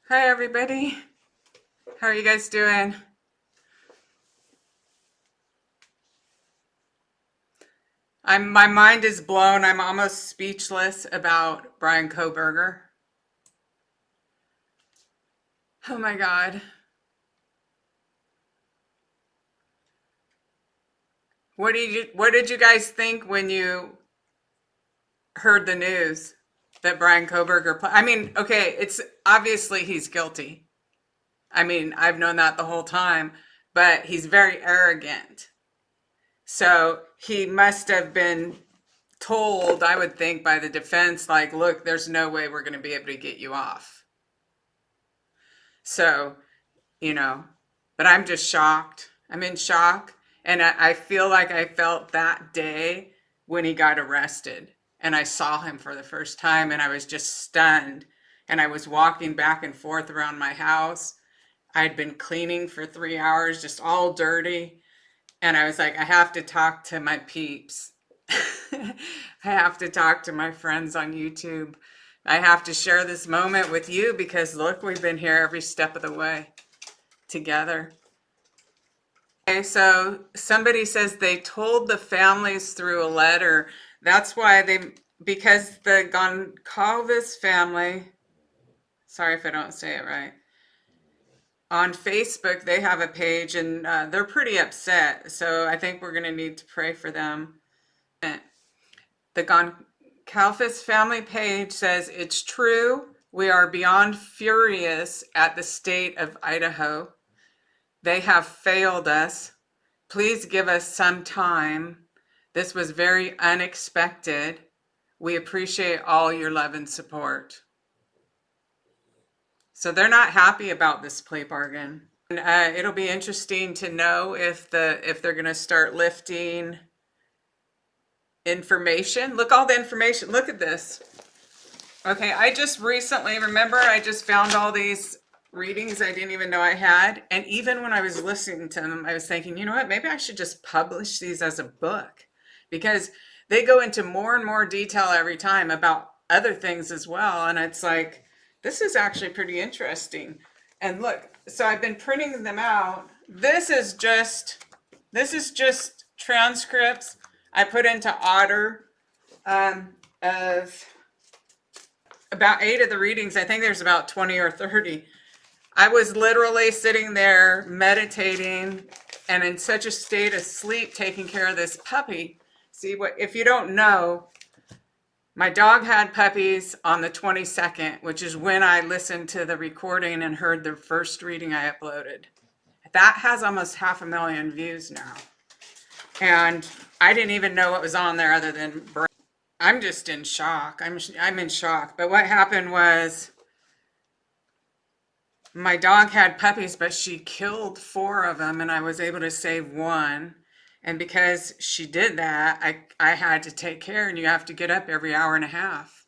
Hi, everybody. How are you guys doing? My mind is blown. I'm almost speechless about Bryan Kohberger. Oh my God. What did you guys think when you heard the news that Bryan Kohberger I mean, okay, it's obviously he's guilty. I mean, I've known that the whole time, but he's very arrogant. So he must have been told, I would think, by the defense, like, look, there's no way we're going to be able to get you off. So, you know, but I'm just shocked. I'm in shock. And I feel like I felt that day when he got arrested and I saw him for the first time and I was just stunned. And I was walking back and forth around my house. I'd been cleaning for 3 hours, just all dirty. And I was like, I have to talk to my peeps. I have to talk to my friends on YouTube. I have to share this moment with you because look, we've been here every step of the way together. Okay, so somebody says they told the families through a letter. That's why because the Goncalves family, sorry if I don't say it right, on Facebook, they have a page and they're pretty upset. So I think we're going to need to pray for them. The Goncalves family page says, it's true. We are beyond furious at the state of Idaho. They have failed us. Please give us some time. This was very unexpected. We appreciate all your love and support. So they're not happy about this plea bargain. And, it'll be interesting to know if they're going to start lifting information. Look, all the information. Look at this. Okay, I just recently, remember, I just found all these readings I didn't even know I had. And even when I was listening to them, I was thinking, you know what, maybe I should just publish these as a book because they go into more and more detail every time about other things as well. And it's like, this is actually pretty interesting. And look, so I've been printing them out. This is just transcripts I put into Otter of about 8 of the readings. I think there's about 20 or 30. I was literally sitting there meditating and in such a state of sleep taking care of this puppy. See, what if you don't know, my dog had puppies on the 22nd, which is when I listened to the recording and heard the first reading I uploaded. That has almost 500,000 views now. And I didn't even know what was on there other than I'm just in shock. I'm in shock. But what happened was my dog had puppies, but she killed 4 of them and I was able to save 1. And because she did that, I had to take care, and you have to get up every hour and a half.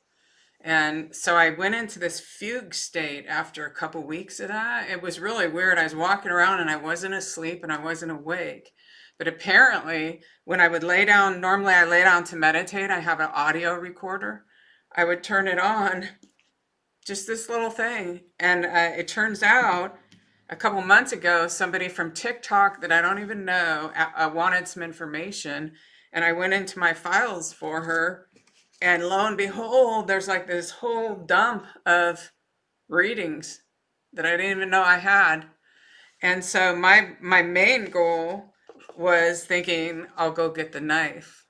And so I went into this fugue state after a couple weeks of that. It was really weird. I was walking around and I wasn't asleep and I wasn't awake. But apparently when I would lay down, normally I lay down to meditate, I have an audio recorder. I would turn it on, just this little thing. And it turns out a couple months ago, somebody from TikTok that I don't even know wanted some information. And I went into my files for her. And lo and behold, there's like this whole dump of readings that I didn't even know I had. And so my main goal was thinking, I'll go get the knife.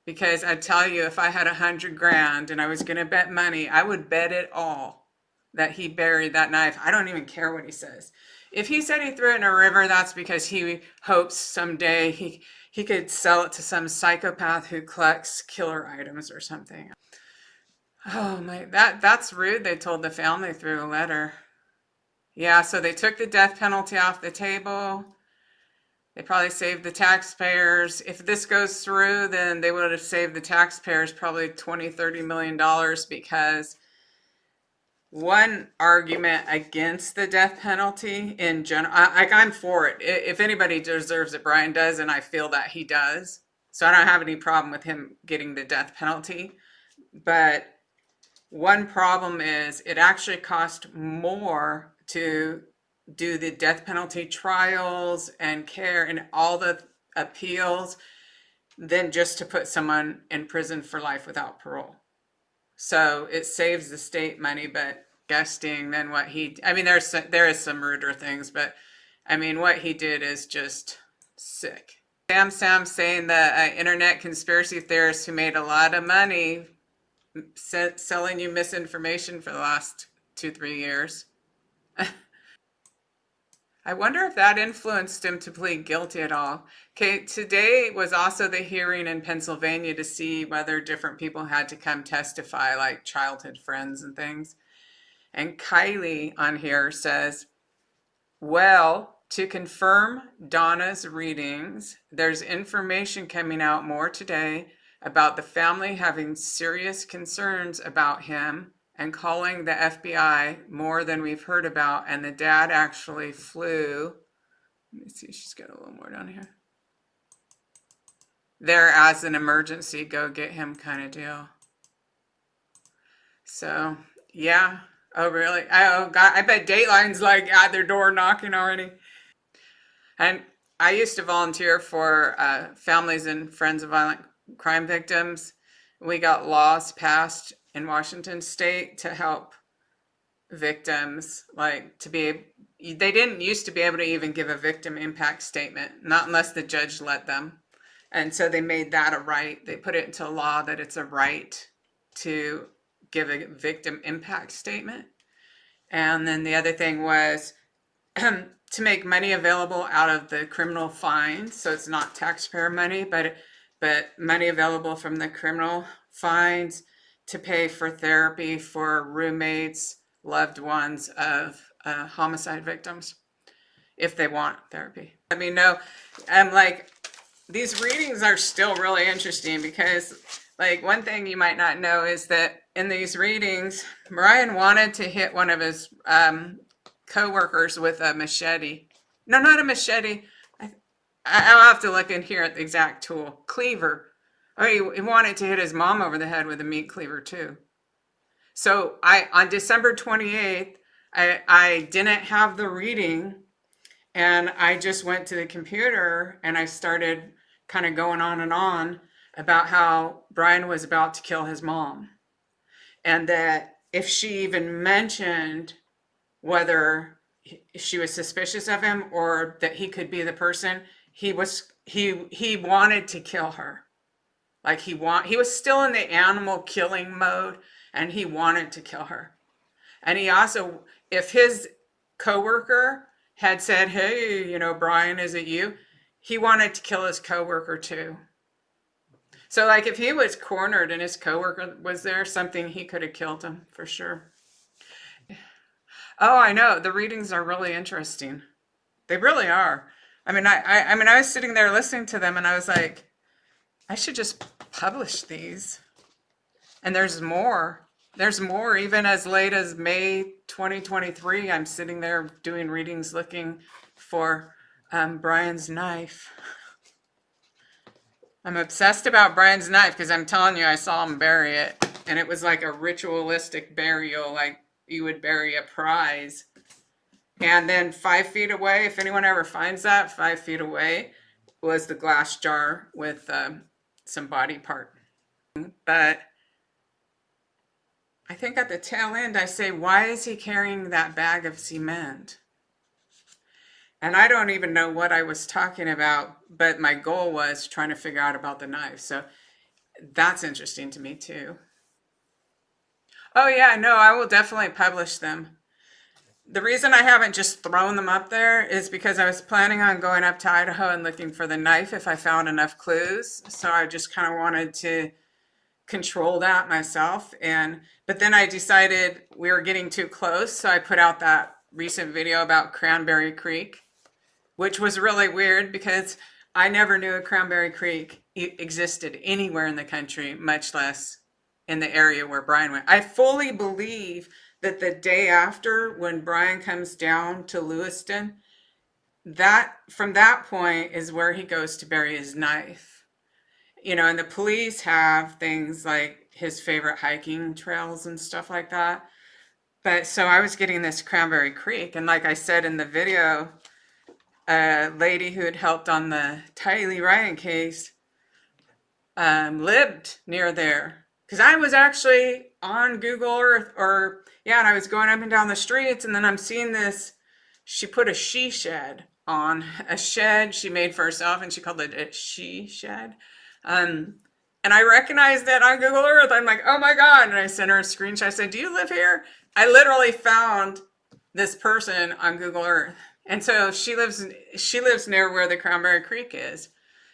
Because I tell you, if I had 100 grand and I was going to bet money, I would bet it all that he buried that knife. I don't even care what he says. If he said he threw it in a river, that's because he hopes someday he could sell it to some psychopath who collects killer items or something. Oh my, that's rude. They told the family through a letter. Yeah, so they took the death penalty off the table. They probably saved the taxpayers. If this goes through, then they would have saved the taxpayers probably $20-30 million, because one argument against the death penalty in general, I'm for it. If anybody deserves it, Bryan does, and I feel that he does. So I don't have any problem with him getting the death penalty. But One problem is it actually cost more to do the death penalty trials and care and all the appeals than just to put someone in prison for life without parole. So it saves the state money, but guessing then what I mean, there is some ruder things, but I mean, what he did is just sick. Sam saying the internet conspiracy theorists who made a lot of money selling you misinformation for the last 2-3 years. I wonder if that influenced him to plead guilty at all. Okay, today was also the hearing in Pennsylvania to see whether different people had to come testify, like childhood friends and things. And Kylie on here says, well, to confirm Donna's readings, there's information coming out more today about the family having serious concerns about him and calling the FBI more than we've heard about. And the dad actually flew. Let me see, she's got a little more down here. There as an emergency, go get him kind of deal. So, yeah. Oh, really? Oh, God. I bet Dateline's like at their door knocking already. And I used to volunteer for families and friends of violent crime victims. We got laws passed in Washington state to help victims, like they didn't used to be able to even give a victim impact statement, not unless the judge let them. And so they made that a right. They put it into law that it's a right to give a victim impact statement. And then the other thing was to make money available out of the criminal fines. So it's not taxpayer money, but money available from the criminal fines to pay for therapy for roommates, loved ones of homicide victims, if they want therapy. I mean, no, I'm like, these readings are still really interesting because, like, one thing you might not know is that in these readings, Bryan wanted to hit one of his co-workers with a machete. No, not a machete. I'll have to look in here at the exact tool. Cleaver. Oh, he wanted to hit his mom over the head with a meat cleaver too. So on December 28th, I didn't have the reading, and I just went to the computer and I started kind of going on and on about how Bryan was about to kill his mom. And that if she even mentioned whether she was suspicious of him or that he could be the person, he wanted to kill her. Like he was still in the animal killing mode, and he wanted to kill her. And he also, if his coworker had said, hey, Bryan, is it you? He wanted to kill his coworker too. So like if he was cornered and his coworker was there, something, he could have killed him for sure. Oh, I know. The readings are really interesting. They really are. I mean, I was sitting there listening to them and I was like, I should just publish these. And there's more. There's more. Even as late as May 2023, I'm sitting there doing readings looking for Bryan's knife. I'm obsessed about Bryan's knife because I'm telling you, I saw him bury it. And it was like a ritualistic burial, like you would bury a prize. And then 5 feet away, if anyone ever finds that, 5 feet away was the glass jar with some body part. But I think at the tail end, I say, why is he carrying that bag of cement? And I don't even know what I was talking about, but my goal was trying to figure out about the knife. So that's interesting to me too. Oh yeah, no, I will definitely publish them. The reason I haven't just thrown them up there is because I was planning on going up to Idaho and looking for the knife if I found enough clues. So I just kind of wanted to control that myself. But then I decided we were getting too close. So I put out that recent video about Cranberry Creek, which was really weird because I never knew a Cranberry Creek existed anywhere in the country, much less in the area where Bryan went. I fully believe that the day after, when Bryan comes down to Lewiston, that from that point is where he goes to bury his knife. And the police have things like his favorite hiking trails and stuff like that. But so I was getting this Cranberry Creek, and like I said in the video, a lady who had helped on the Tylee Ryan case lived near there. Because I was actually on Google Earth, and I was going up and down the streets, and then I'm seeing this. She put a she shed on, a shed she made for herself, and she called it a she shed. And I recognized that on Google Earth. I'm like, oh my God. And I sent her a screenshot. I said, do you live here? I literally found this person on Google Earth. And so she lives near where the Cranberry Creek is.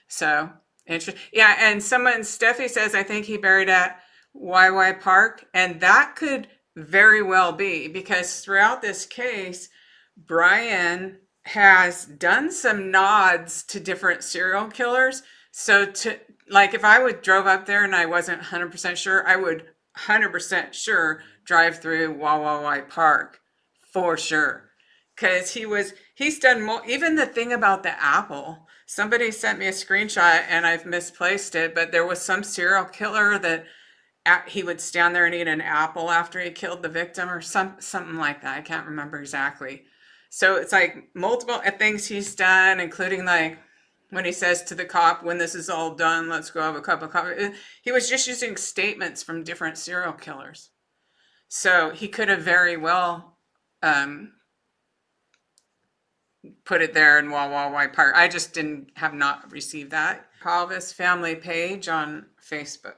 So, yeah. And Steffi says, I think he buried at YY Park. And that could very well be, because throughout this case, Bryan has done some nods to different serial killers. So like if I drove up there and I wasn't 100% sure, I would 100% sure drive through YY Park for sure. Because he's done more, even the thing about the apple. Somebody sent me a screenshot and I've misplaced it, but there was some serial killer that he would stand there and eat an apple after he killed the victim, or something like that. I can't remember exactly. So it's like multiple things he's done, including like when he says to the cop, when this is all done, let's go have a cup of coffee. He was just using statements from different serial killers. So he could have very well put it there in YY Park. I just have not received that. Kohberger's family page on Facebook.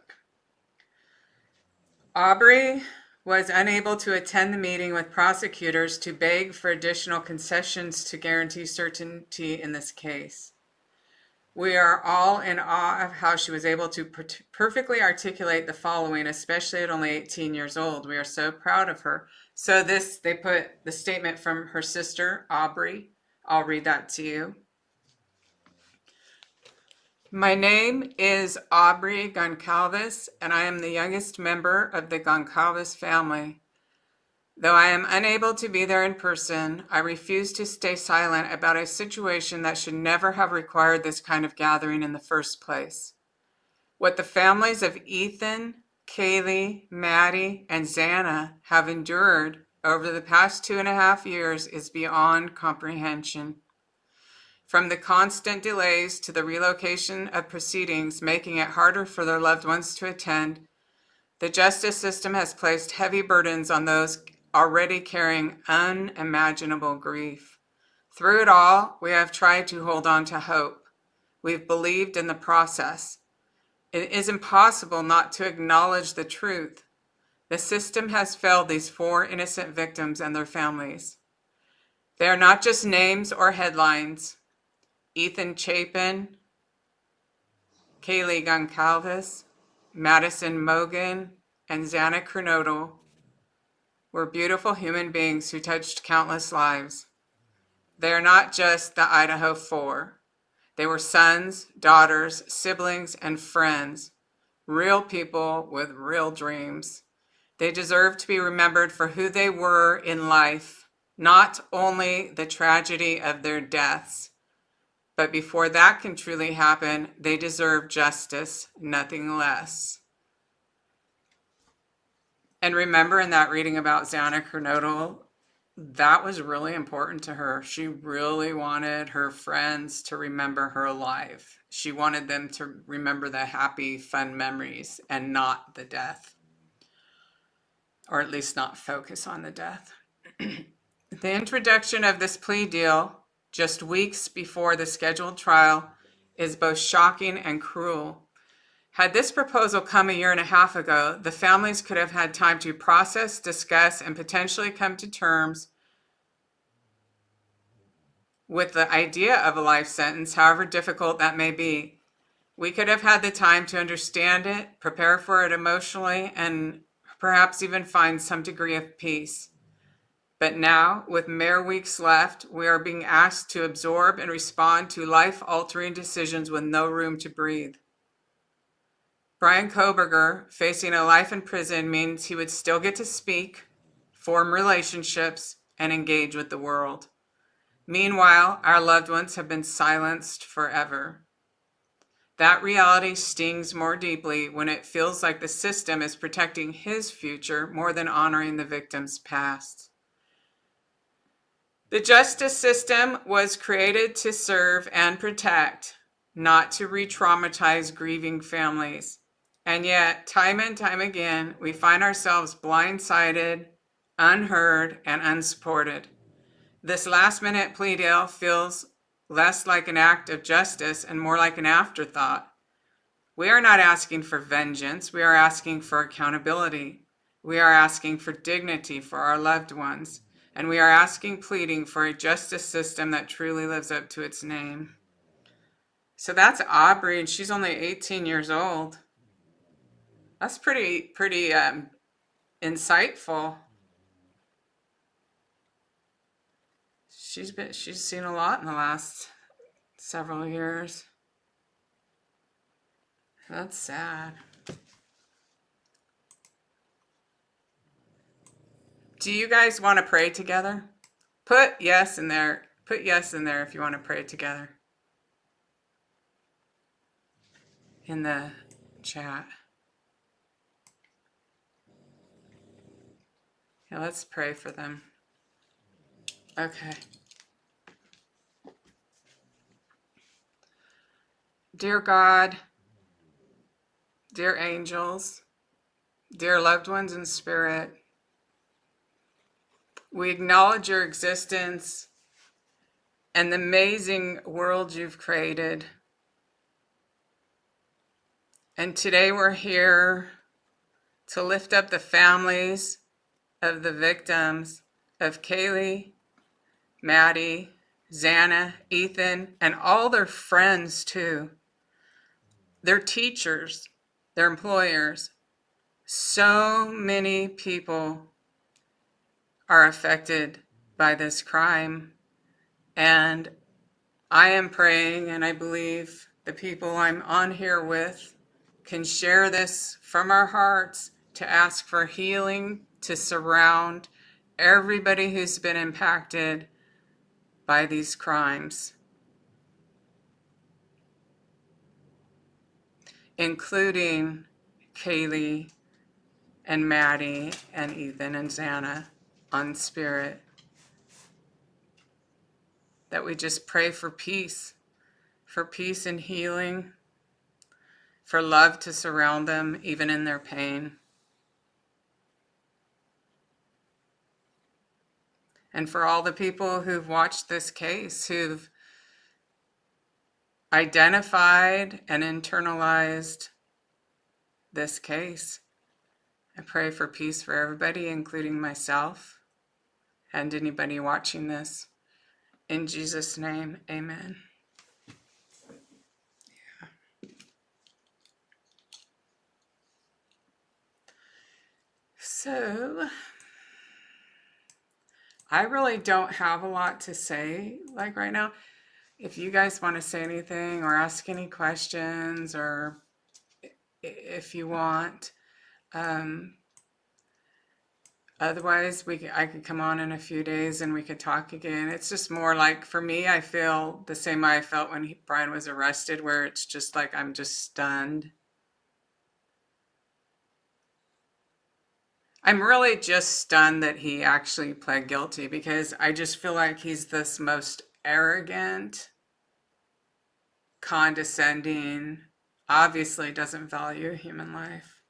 Aubrey was unable to attend the meeting with prosecutors to beg for additional concessions to guarantee certainty in this case. We are all in awe of how she was able to perfectly articulate the following, especially at only 18 years old. We are so proud of her. So they put the statement from her sister, Aubrey. I'll read that to you. My name is Aubrey Goncalves, and I am the youngest member of the Goncalves family. Though I am unable to be there in person, I refuse to stay silent about a situation that should never have required this kind of gathering in the first place. What the families of Ethan, Kaylee, Maddie, and Xana have endured over the past 2.5 years is beyond comprehension. From the constant delays to the relocation of proceedings, making it harder for their loved ones to attend, the justice system has placed heavy burdens on those already carrying unimaginable grief. Through it all, we have tried to hold on to hope. We've believed in the process. It is impossible not to acknowledge the truth. The system has failed these 4 innocent victims and their families. They are not just names or headlines. Ethan Chapin, Kaylee Goncalves, Madison Mogen, and Xana Kernodle were beautiful human beings who touched countless lives. They are not just the Idaho 4. They were sons, daughters, siblings, and friends, real people with real dreams. They deserve to be remembered for who they were in life, not only the tragedy of their deaths. But before that can truly happen, they deserve justice, nothing less. And remember in that reading about Xana Kernodle, that was really important to her. She really wanted her friends to remember her alive. She wanted them to remember the happy, fun memories and not the death. Or at least not focus on the death. The introduction of this plea deal just weeks before the scheduled trial is both shocking and cruel. Had this proposal come 1.5 years ago, the families could have had time to process, discuss, and potentially come to terms with the idea of a life sentence, however difficult that may be. We could have had the time to understand it, prepare for it emotionally, and perhaps even find some degree of peace. But now, with mere weeks left, we are being asked to absorb and respond to life-altering decisions with no room to breathe. Bryan Kohberger facing a life in prison means he would still get to speak, form relationships, and engage with the world. Meanwhile, our loved ones have been silenced forever. That reality stings more deeply when it feels like the system is protecting his future more than honoring the victim's past. The justice system was created to serve and protect, not to re-traumatize grieving families. And yet, time and time again, we find ourselves blindsided, unheard, and unsupported. This last-minute plea deal feels less like an act of justice and more like an afterthought. We are not asking for vengeance. We are asking for accountability. We are asking for dignity for our loved ones. And we are pleading for a justice system that truly lives up to its name. So that's Aubrey, and she's only 18 years old. That's pretty insightful. She's seen a lot in the last several years. That's sad. Do you guys want to pray together? Put yes in there. Put yes in there if you want to pray together. In the chat. Yeah, let's pray for them. Okay. Dear God, dear angels, dear loved ones in spirit, we acknowledge your existence and the amazing world you've created. And today we're here to lift up the families of the victims of Kaylee, Maddie, Xana, Ethan, and all their friends too. Their teachers, their employers. So many people are affected by this crime. And I am praying, and I believe the people I'm on here with can share this from our hearts to ask for healing to surround everybody who's been impacted by these crimes, including Kaylee and Maddie and Ethan and Xana on spirit. That we just pray for peace and healing, for love to surround them even in their pain. And for all the people who've watched this case, who've identified and internalized this case. I pray for peace for everybody, including myself and anybody watching this. In Jesus' name, amen. Yeah. So, I really don't have a lot to say like right now. If you guys want to say anything or ask any questions, or if you want, otherwise I could come on in a few days and we could talk again. It's just more like, for me, I feel the same way I felt when Bryan was arrested, where it's just like I'm just stunned. I'm really just stunned that he actually pled guilty, because I just feel like he's this most arrogant, condescending, obviously doesn't value human life.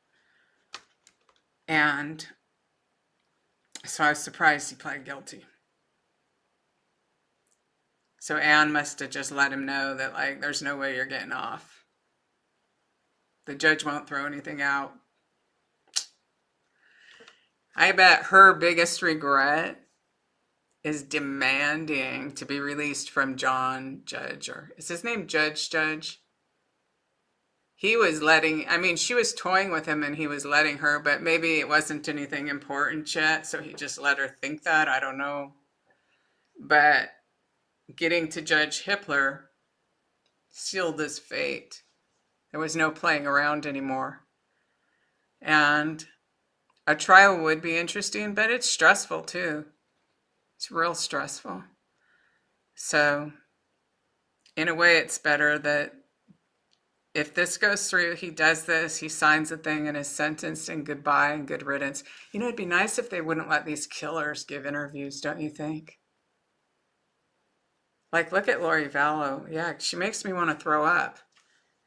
And so I was surprised he pled guilty. So Anne must have just let him know that, like, there's no way you're getting off. The judge won't throw anything out. I bet her biggest regret is demanding to be released from John Judge, or is his name Judge? He was she was toying with him and he was letting her, but maybe it wasn't anything important yet, so he just let her think that. I don't know. But getting to Judge Hippler sealed his fate. There was no playing around anymore. And a trial would be interesting, but it's stressful too. It's real stressful. So in a way, it's better that if this goes through, he does this, he signs the thing and is sentenced, and goodbye and good riddance. You know, it'd be nice if they wouldn't let these killers give interviews, don't you think? Like, look at Lori Vallow. Yeah, she makes me want to throw up.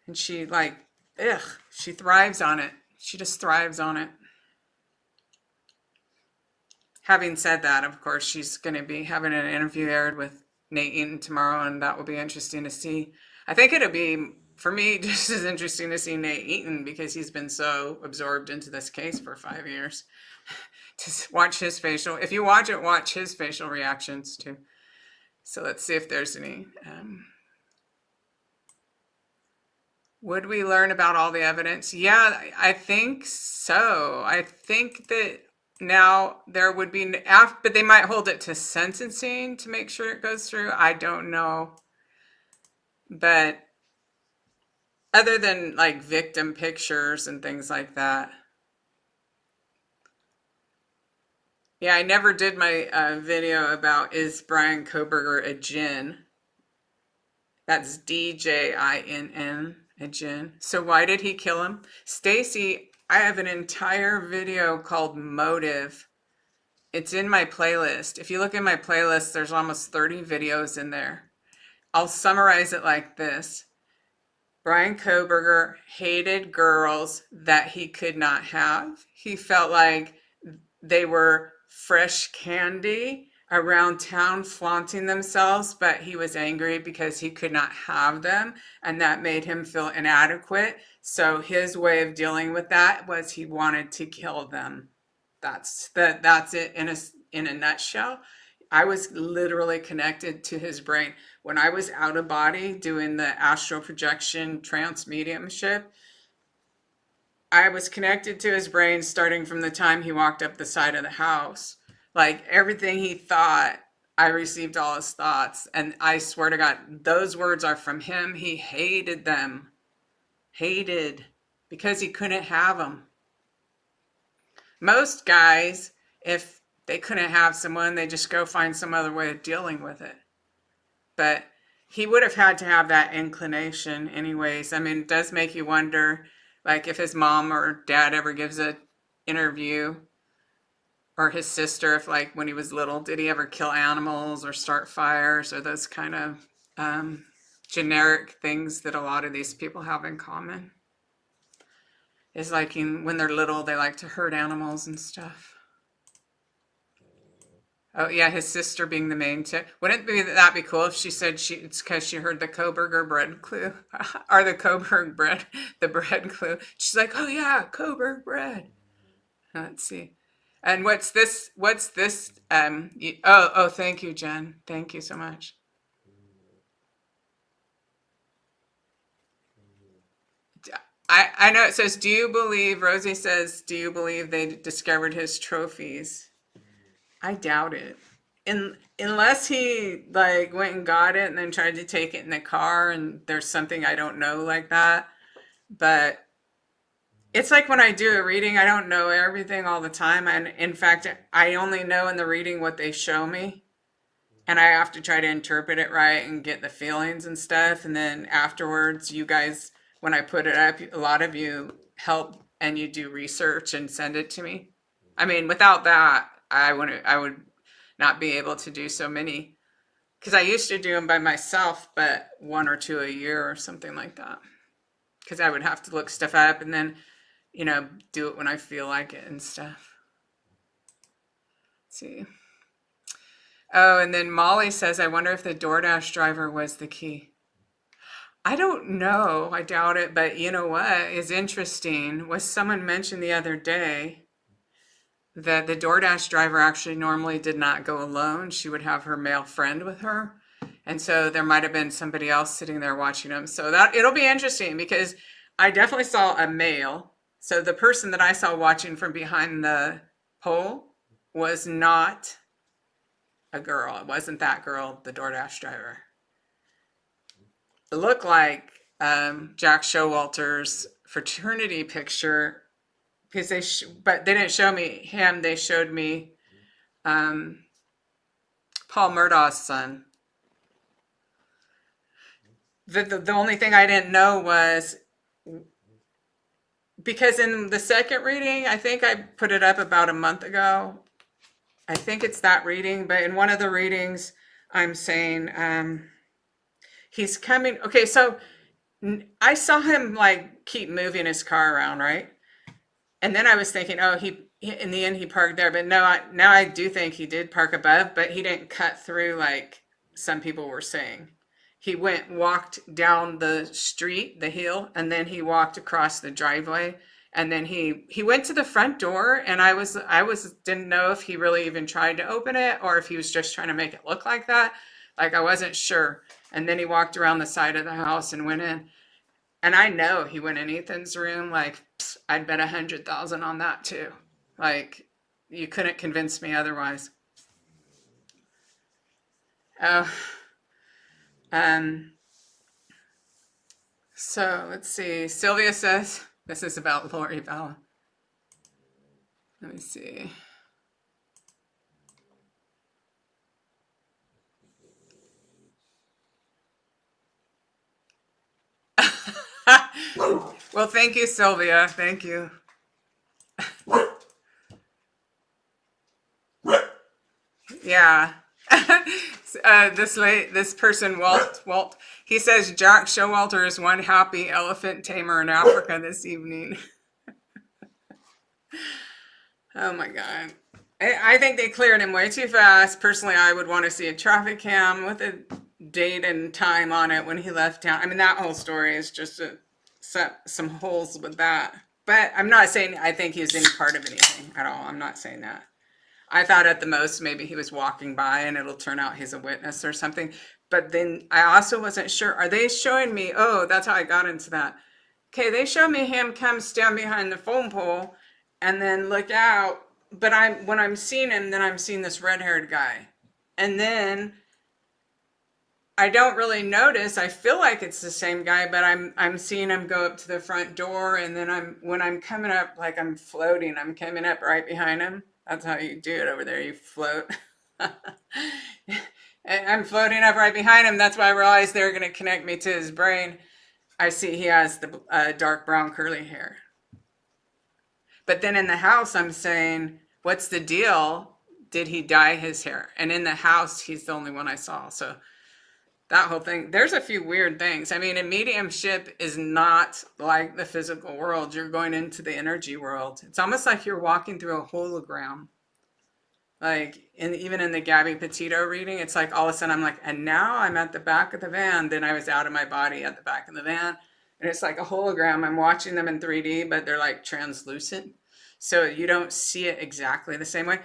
And she, like, ugh, she thrives on it. She just thrives on it. Having said that, of course, she's going to be having an interview aired with Nate Eaton tomorrow, and that will be interesting to see. I think it'll be, for me, just as interesting to see Nate Eaton because he's been so absorbed into this case for 5 years. To watch his facial, if you watch it, watch his facial reactions too. So let's see if there's any. Would we learn about all the evidence? Yeah, I think so. I think that now there would be, but they might hold it to sentencing to make sure it goes through. I don't know. But other than like victim pictures and things like that. Yeah, I never did my video about is Bryan Kohberger a djinn? That's D-J-I-N-N, a djinn. So why did he kill him? Stacy, I have an entire video called Motive. It's in my playlist. If you look in my playlist, there's almost 30 videos in there. I'll summarize it like this. Bryan Kohberger hated girls that he could not have. He felt like they were fresh candy around town flaunting themselves, but he was angry because he could not have them, and that made him feel inadequate. So his way of dealing with that was he wanted to kill them. That's it in a nutshell. I was literally connected to his brain. When I was out of body doing the astral projection trance mediumship, I was connected to his brain starting from the time he walked up the side of the house. Like everything he thought, I received all his thoughts. And I swear to God, those words are from him. He hated them. Hated. Because he couldn't have them. Most guys, if they couldn't have someone, they just go find some other way of dealing with it. But he would have had to have that inclination anyways. I mean, it does make you wonder, like if his mom or dad ever gives an interview, or his sister, if like when he was little, did he ever kill animals or start fires or those kind of generic things that a lot of these people have in common? Is like when they're little, they like to hurt animals and stuff. Oh yeah, his sister being the main tip. Wouldn't that be cool if she said it's because she heard the Kohberger bread clue or the Kohberger bread, the bread clue. She's like, oh yeah, Kohberger bread. Let's see. And what's this? Oh, thank you, Jen. Thank you so much. I know it says, do you believe, Rosie says, do you believe they discovered his trophies? I doubt it. Unless he like went and got it and then tried to take it in the car and there's something I don't know like that. But it's like when I do a reading, I don't know everything all the time. And in fact, I only know in the reading what they show me. And I have to try to interpret it right and get the feelings and stuff. And then afterwards, you guys, when I put it up, a lot of you help and you do research and send it to me. I mean, without that, I would not be able to do so many. Because I used to do them by myself, but 1 or 2 a year or something like that. Because I would have to look stuff up and then, do it when I feel like it and stuff. Let's see. Oh, and then Molly says, I wonder if the DoorDash driver was the key. I don't know. I doubt it. But you know what is interesting was someone mentioned the other day that the DoorDash driver actually normally did not go alone. She would have her male friend with her. And so there might have been somebody else sitting there watching them. So that it'll be interesting because I definitely saw a male. So the person that I saw watching from behind the pole was not a girl. It wasn't that girl, the DoorDash driver. It looked like Jack Showalter's fraternity picture because but they didn't show me him. They showed me Paul Murdaugh's son. The only thing I didn't know was because in the second reading, I think I put it up about a month ago. I think it's that reading, but in one of the readings, I'm saying he's coming. Okay, so I saw him like keep moving his car around, right? And then I was thinking, oh, he in the end he parked there, but no, now I do think he did park above, but he didn't cut through like some people were saying. He walked down the street, the hill, and then he walked across the driveway, and then he went to the front door, and I didn't know if he really even tried to open it or if he was just trying to make it look like that. Like I wasn't sure. And then he walked around the side of the house and went in. And I know he went in Ethan's room. Like I'd bet 100,000 on that too. Like you couldn't convince me otherwise. Oh, so let's see. Sylvia says this is about Lori Bella. Let me see. Well, thank you, Sylvia. Thank you. Yeah. This person, Walt, he says Jack Showalter is one happy elephant tamer in Africa this evening. Oh my God. I think they cleared him way too fast. Personally, I would want to see a traffic cam with a date and time on it when he left town. I mean, that whole story is just some holes with that. But I'm not saying I think he's any part of anything at all. I'm not saying that. I thought at the most maybe he was walking by and it'll turn out he's a witness or something. But then I also wasn't sure. Are they showing me, oh, that's how I got into that. Okay, they show me him come stand behind the phone pole and then look out. But when I'm seeing him, then I'm seeing this red-haired guy. And then I don't really notice. I feel like it's the same guy, but I'm seeing him go up to the front door, and then when I'm coming up, like I'm floating, I'm coming up right behind him. That's how you do it over there. You float. And I'm floating up right behind him. That's why I realized they were going to connect me to his brain. I see he has the dark brown curly hair. But then in the house, I'm saying, what's the deal? Did he dye his hair? And in the house, he's the only one I saw. So that whole thing, there's a few weird things. I mean, a mediumship is not like the physical world. You're going into the energy world. It's almost like you're walking through a hologram. Like even in the Gabby Petito reading, it's like all of a sudden I'm like, and now I'm at the back of the van. Then I was out of my body at the back of the van. And it's like a hologram. I'm watching them in 3D, but they're like translucent. So you don't see it exactly the same way.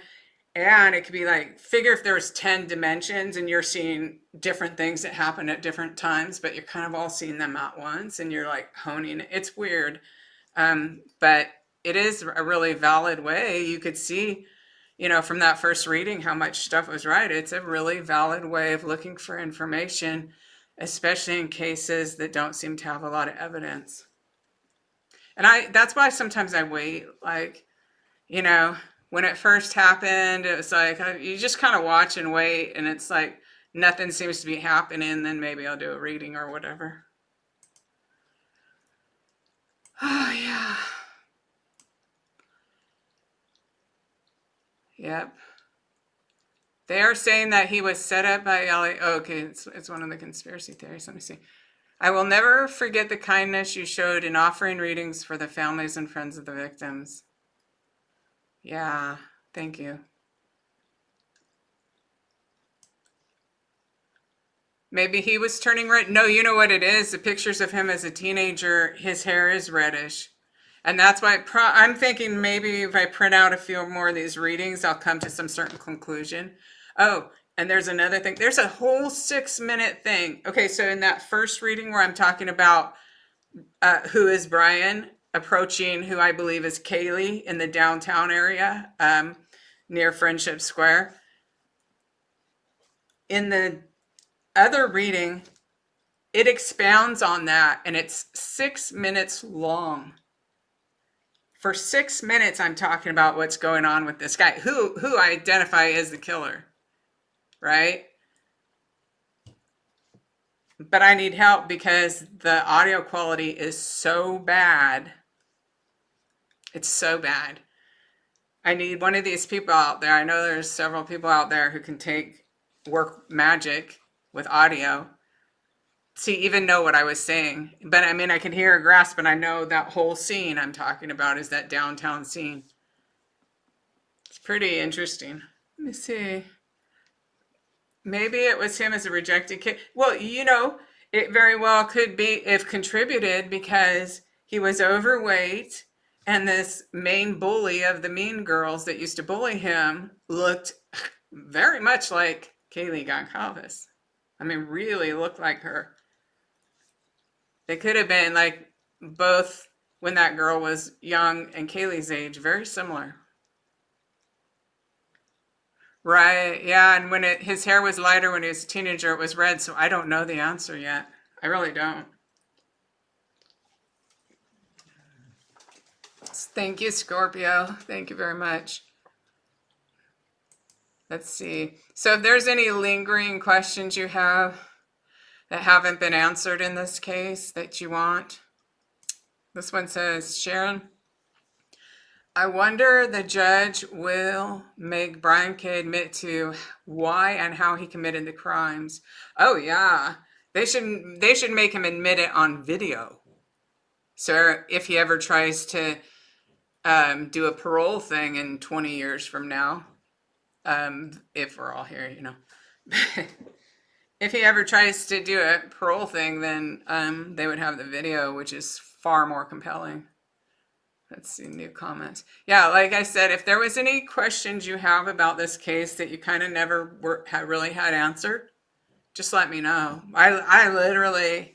And it could be like, figure if there's 10 dimensions and you're seeing different things that happen at different times, but you're kind of all seeing them at once and you're like honing it. It's weird. But it is a really valid way. You could see, from that first reading, how much stuff was right. It's a really valid way of looking for information, especially in cases that don't seem to have a lot of evidence. And that's why sometimes I wait, like, when it first happened, it was like, you just kind of watch and wait, and it's like, nothing seems to be happening, then maybe I'll do a reading or whatever. Oh, yeah. Yep. They are saying that he was set up by Ellie. Oh, okay, it's one of the conspiracy theories. Let me see. I will never forget the kindness you showed in offering readings for the families and friends of the victims. Yeah, thank you. Maybe he was turning red. No, you know what it is? The pictures of him as a teenager, his hair is reddish. And that's why I'm thinking maybe if I print out a few more of these readings, I'll come to some certain conclusion. Oh, and there's another thing. There's a whole 6-minute thing. Okay, so in that first reading where I'm talking about who is Bryan approaching who I believe is Kaylee in the downtown area near Friendship Square. In the other reading, it expounds on that, and it's 6 minutes long. For 6 minutes, I'm talking about what's going on with this guy, who I identify as the killer, right? but I need help because the audio quality is so bad. It's so bad. I need one of these people out there. I know there's several people out there who can work magic with audio. See, even know what I was saying. But I mean, I can hear a grasp, and I know that whole scene I'm talking about is that downtown scene. It's pretty interesting. Let me see. Maybe it was him as a rejected kid. Well, you know, it very well could be if contributed because he was overweight and this main bully of the mean girls that used to bully him looked very much like Kaylee Goncalves. I mean, really looked like her. They could have been like both when that girl was young and Kaylee's age, very similar. Right, yeah, and when his hair was lighter when he was a teenager, it was red, so I don't know the answer yet. I really don't. Thank you, Scorpio. Thank you very much. Let's see. So if there's any lingering questions you have that haven't been answered in this case that you want. This one says, Sharon, I wonder the judge will make Bryan K. admit to why and how he committed the crimes. Oh yeah, they should make him admit it on video. So if he ever tries to do a parole thing in 20 years from now, if we're all here, you know, if he ever tries to do a parole thing, then they would have the video, which is far more compelling. Let's see, new comments. Yeah, like I said, if there was any questions you have about this case that you kind of never really had answered, just let me know. I literally,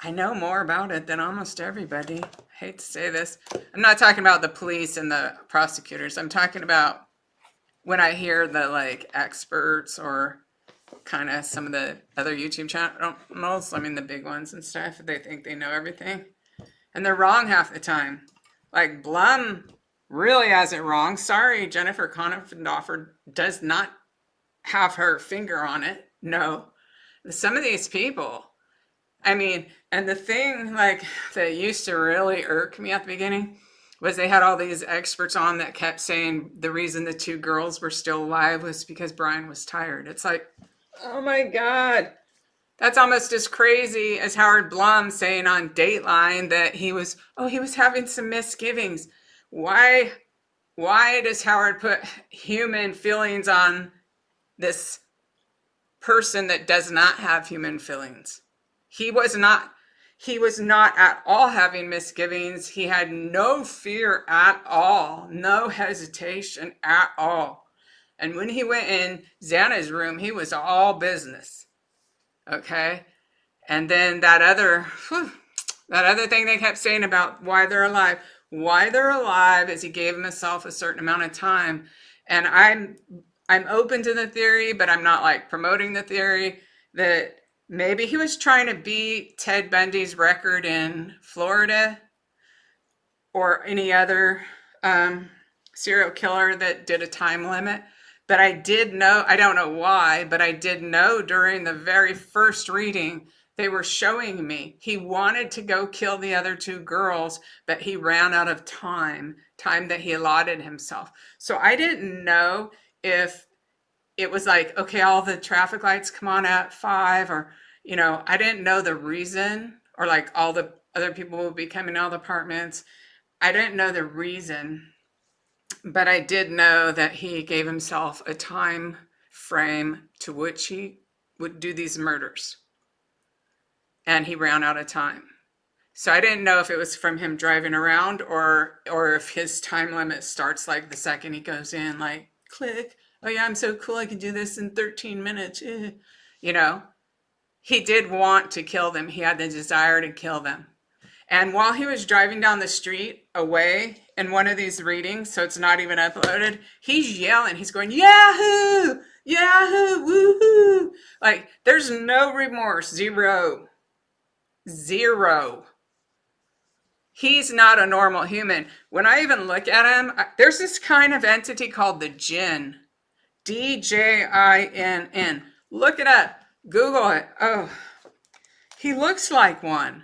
I know more about it than almost everybody. I hate to say this. I'm not talking about the police and the prosecutors. I'm talking about when I hear the like experts or kind of some of the other YouTube channels, I mean the big ones and stuff, they think they know everything. And they're wrong half the time. Like Blum really has it wrong. Sorry, Jennifer Konopfendorfer does not have her finger on it. No. Some of these people, I mean, and the thing like that used to really irk me at the beginning was they had all these experts on that kept saying the reason the two girls were still alive was because Bryan was tired. It's like, oh my God. That's almost as crazy as Howard Blum saying on Dateline that he was having some misgivings. Why does Howard put human feelings on this person that does not have human feelings? He was not at all having misgivings. He had no fear at all, no hesitation at all. And when he went in Xana's room, he was all business. Okay. And then that other thing they kept saying about why they're alive. Why they're alive is he gave himself a certain amount of time. And I'm open to the theory, but I'm not like promoting the theory that maybe he was trying to beat Ted Bundy's record in Florida or any other serial killer that did a time limit. But I did know, I don't know why, but I did know during the very first reading, they were showing me he wanted to go kill the other two girls, but he ran out of time that he allotted himself. So I didn't know if it was like, okay, all the traffic lights come on at 5, or, you know, I didn't know the reason, or like all the other people will be coming out of the apartments. I didn't know the reason. But I did know that he gave himself a time frame to which he would do these murders. And he ran out of time. So I didn't know if it was from him driving around or if his time limit starts like the second he goes in, like, click. Oh yeah, I'm so cool. I can do this in 13 minutes. You know, he did want to kill them. He had the desire to kill them. And while he was driving down the street away in one of these readings, so it's not even uploaded, he's yelling. He's going, Yahoo! Yahoo! Woohoo! Like, there's no remorse. Zero. He's not a normal human. When I even look at him, there's this kind of entity called the Jinn. D-J-I-N-N. Look it up. Google it. Oh. He looks like one.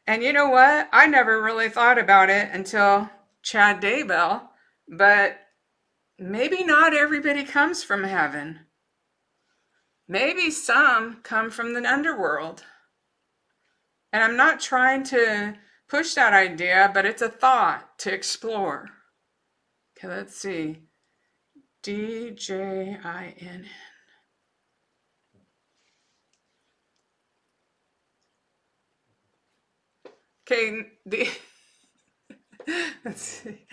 And you know what? I never really thought about it until Chad Daybell, but maybe not everybody comes from heaven. Maybe some come from the underworld. And I'm not trying to push that idea, but it's a thought to explore. Okay, let's see. DJIN. Okay, let's see.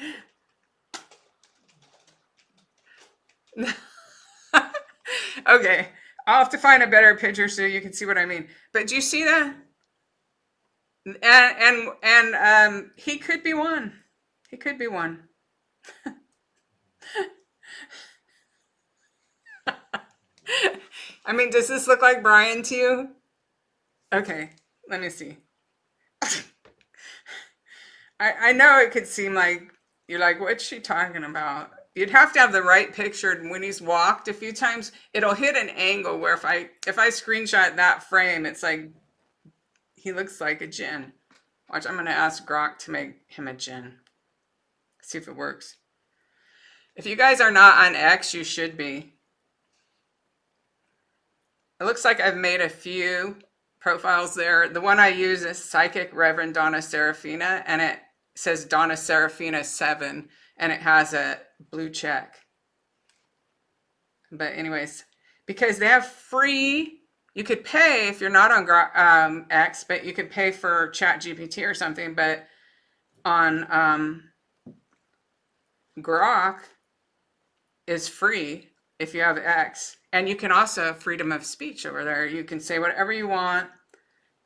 Okay, I'll have to find a better picture so you can see what I mean. But do you see that? And he could be one. He could be one. I mean, does this look like Bryan to you? Okay, let me see. I know it could seem like you're like, what's she talking about? You'd have to have the right picture. And when he's walked a few times, it'll hit an angle where if I screenshot that frame, it's like he looks like a djinn. Watch, I'm gonna ask Grok to make him a djinn. See if it works. If you guys are not on X, you should be. It looks like I've made a few profiles there. The one I use is Psychic Reverend Donna Seraphina, and it says Donna Seraphina 7, and it has a blue check. But anyways, because they have free, you could pay if you're not on X, but you could pay for ChatGPT or something. But on Grok is free if you have X. And you can also have freedom of speech over there. You can say whatever you want.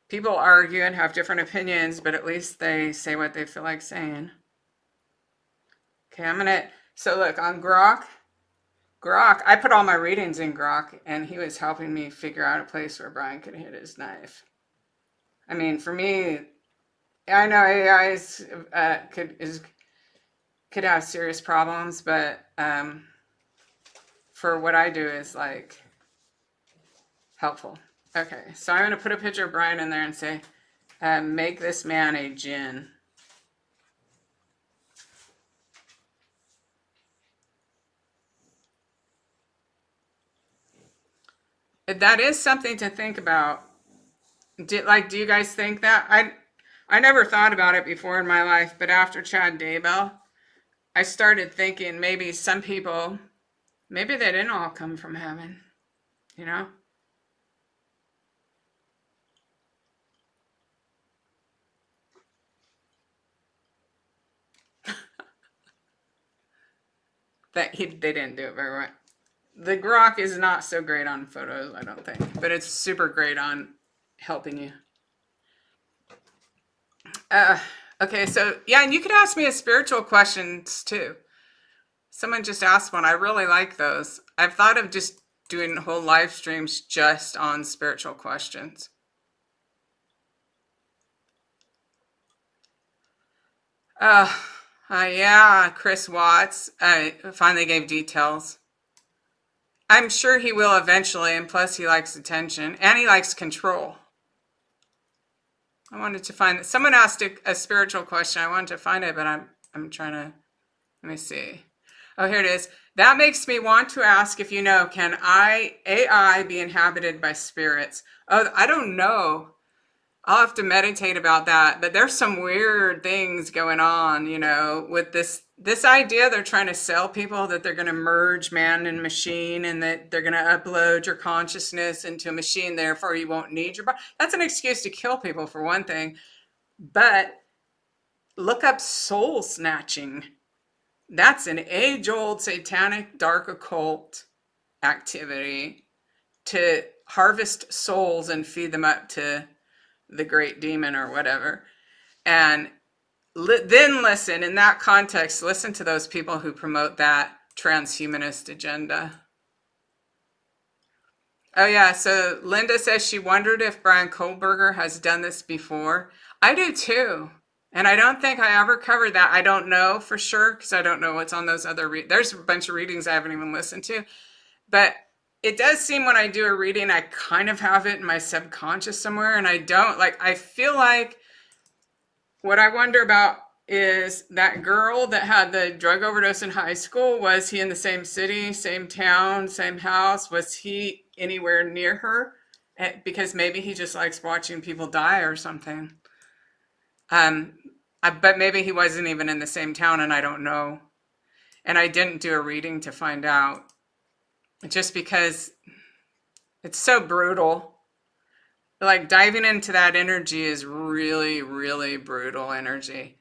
People argue and have different opinions, but at least they say what they feel like saying. Okay, so look, on Grok, I put all my readings in Grok, and he was helping me figure out a place where Bryan could hit his knife. I mean, for me, I know AI could have serious problems, but for what I do is like helpful. Okay, so I'm going to put a picture of Bryan in there and say, make this man a djinn. That is something to think about. Do you guys think that? I never thought about it before in my life, but after Chad Daybell, I started thinking maybe some people, maybe they didn't all come from heaven, you know? They didn't do it very well. The Grok is not so great on photos, I don't think, but it's super great on helping you. Okay, so yeah, and you could ask me a spiritual questions too. Someone just asked one. I really like those. I've thought of just doing whole live streams just on spiritual questions. Yeah, Chris Watts finally gave details. I'm sure he will eventually, and plus he likes attention, and he likes control. I wanted to find, someone asked a spiritual question. I wanted to find it, but I'm trying to, let me see. Oh, here it is. That makes me want to ask if you know, can AI be inhabited by spirits? Oh, I don't know. I'll have to meditate about that. But there's some weird things going on, you know, with this idea they're trying to sell people, that they're going to merge man and machine, and that they're going to upload your consciousness into a machine, therefore you won't need your body. That's an excuse to kill people, for one thing. But look up soul snatching. That's an age-old satanic dark occult activity to harvest souls and feed them up to the great demon or whatever. And then listen, in that context, listen to those people who promote that transhumanist agenda. Oh yeah, so Linda says she wondered if Bryan Kohberger has done this before. I do too. And I don't think I ever covered that. I don't know for sure, because I don't know what's on those other there's a bunch of readings I haven't even listened to. But it does seem when I do a reading, I kind of have it in my subconscious somewhere, and I don't. Like, I feel like what I wonder about is that girl that had the drug overdose in high school, was he in the same city, same town, same house? Was he anywhere near her? Because maybe he just likes watching people die or something. But maybe he wasn't even in the same town and I don't know. And I didn't do a reading to find out, just because it's so brutal. Like, diving into that energy is really, really brutal energy.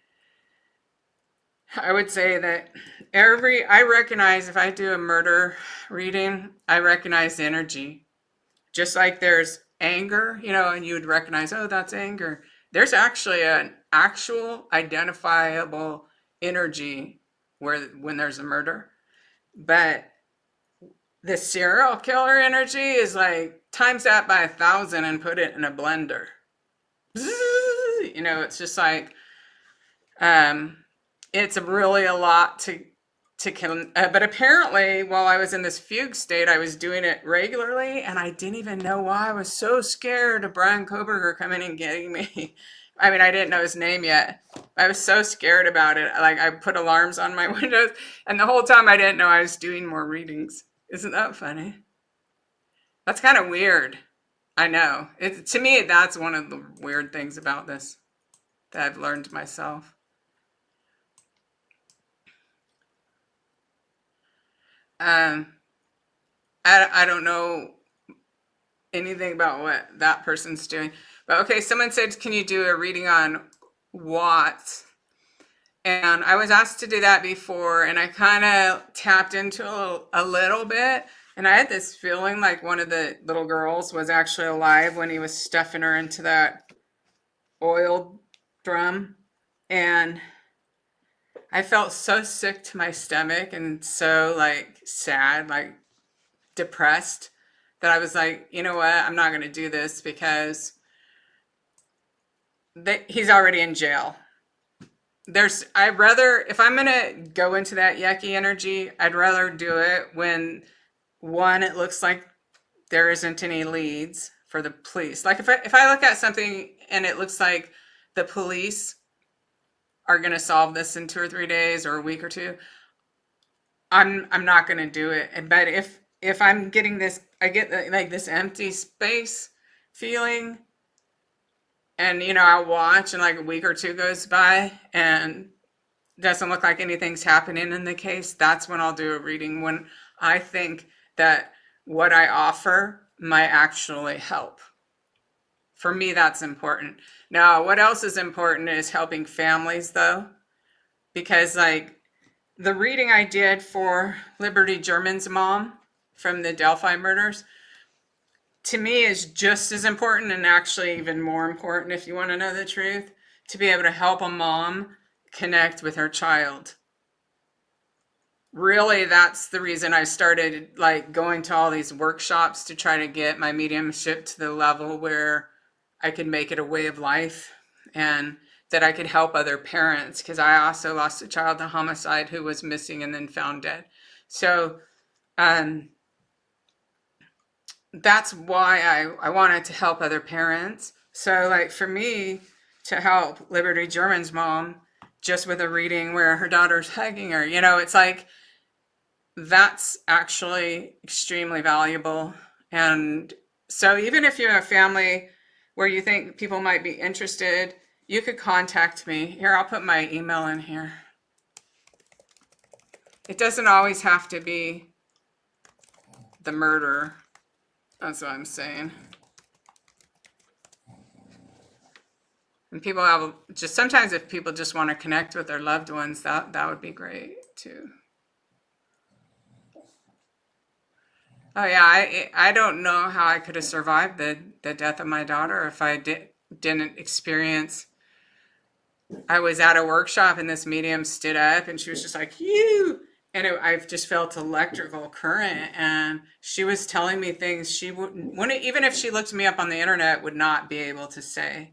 I would say that I recognize, if I do a murder reading, I recognize the energy. Just like there's anger, and you would recognize, oh, that's anger. There's actually an actual identifiable energy when there's a murder. But the serial killer energy is like, times that by 1,000 and put it in a blender. It's just like, it's really a lot to kill. But apparently, while I was in this fugue state, I was doing it regularly, and I didn't even know why. I was so scared of Bryan Kohberger coming and getting me. I mean, I didn't know his name yet. I was so scared about it. Like, I put alarms on my windows, and the whole time I didn't know I was doing more readings. Isn't that funny? That's kind of weird. I know. To me, that's one of the weird things about this that I've learned myself. I don't know anything about what that person's doing. But okay, someone said, can you do a reading on Watts? And I was asked to do that before, and I kind of tapped into a little bit. And I had this feeling like one of the little girls was actually alive when he was stuffing her into that oil drum. And I felt so sick to my stomach and so like sad, like depressed, that I was like, you know what? I'm not going to do this because he's already in jail. I'd rather, if I'm going to go into that yucky energy, I'd rather do it when, one, it looks like there isn't any leads for the police. Like, if I look at something and it looks like the police are going to solve this in 2 or 3 days or a week or two, I'm not going to do it. But if I'm getting this, I get like this empty space feeling, and I'll watch, and like a week or two goes by and doesn't look like anything's happening in the case, that's when I'll do a reading, when I think that what I offer might actually help. For me, that's important. Now, what else is important is helping families, though, because like the reading I did for Liberty German's mom from the Delphi murders, to me, is just as important, and actually even more important, if you want to know the truth, to be able to help a mom connect with her child. Really, that's the reason I started like going to all these workshops, to try to get my mediumship to the level where I could make it a way of life, and that I could help other parents, because I also lost a child to homicide who was missing and then found dead. So that's why I wanted to help other parents. So like for me to help Liberty German's mom just with a reading where her daughter's hugging her, it's like, that's actually extremely valuable. And so even if you have a family where you think people might be interested, you could contact me. Here, I'll put my email in here. It doesn't always have to be the murder. That's what I'm saying. And people have just, sometimes if people just want to connect with their loved ones, that would be great too. Oh yeah, I don't know how I could have survived the death of my daughter if I didn't experience. I was at a workshop and this medium stood up and she was just like, you, and I've just felt electrical current, and she was telling me things she wouldn't, even if she looked me up on the internet, would not be able to say.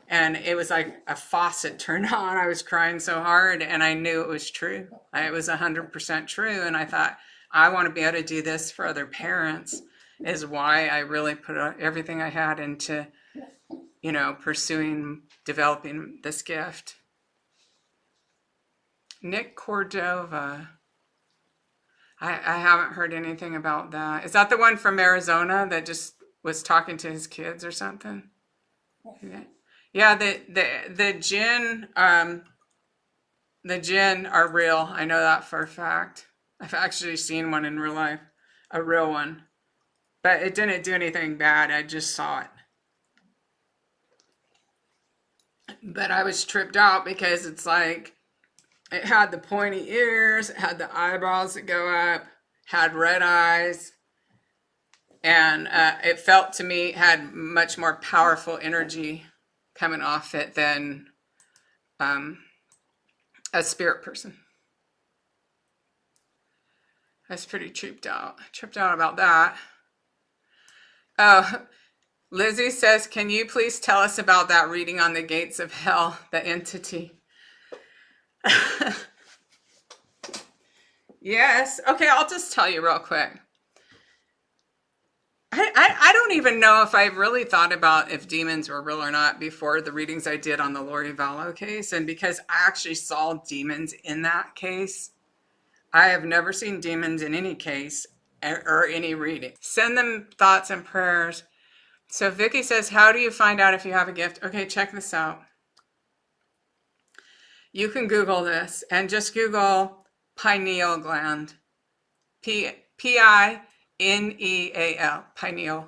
And it was like a faucet turned on. I was crying so hard, and I knew it was true. It was 100% true. And I thought, I want to be able to do this for other parents is why I really put everything I had into, pursuing, developing this gift. Nick Cordova. I haven't heard anything about that. Is that the one from Arizona that just was talking to his kids or something? Yeah, the jinn are real. I know that for a fact. I've actually seen one in real life, a real one. But it didn't do anything bad. I just saw it. But I was tripped out because it's like, it had the pointy ears, it had the eyebrows that go up, had red eyes, and it felt to me had much more powerful energy coming off it than a spirit person. I was pretty tripped out about that. Oh, Lizzie says, can you please tell us about that reading on the gates of hell, the entity? Yes. Okay, I'll just tell you real quick. I don't even know if I really thought about if demons were real or not before the readings I did on the Lori Vallow case. And because I actually saw demons in that case, I have never seen demons in any case or any reading. Send them thoughts and prayers. So Vicky says, how do you find out if you have a gift? Okay, check this out. You can Google this and just Google pineal gland. Pineal, pineal.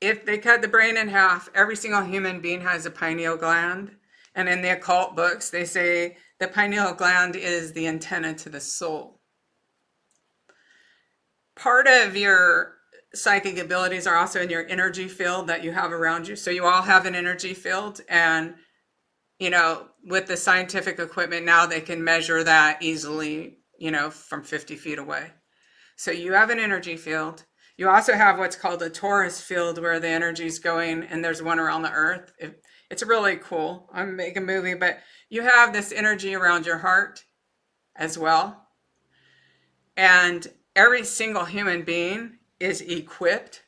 If they cut the brain in half, every single human being has a pineal gland. And in the occult books, they say the pineal gland is the antenna to the soul. Part of your psychic abilities are also in your energy field that you have around you. So you all have an energy field, and with the scientific equipment now, they can measure that easily, from 50 feet away. So you have an energy field. You also have what's called a torus field where the energy is going, and there's one around the earth. It's really cool. I'm making a movie, but you have this energy around your heart as well. And every single human being is equipped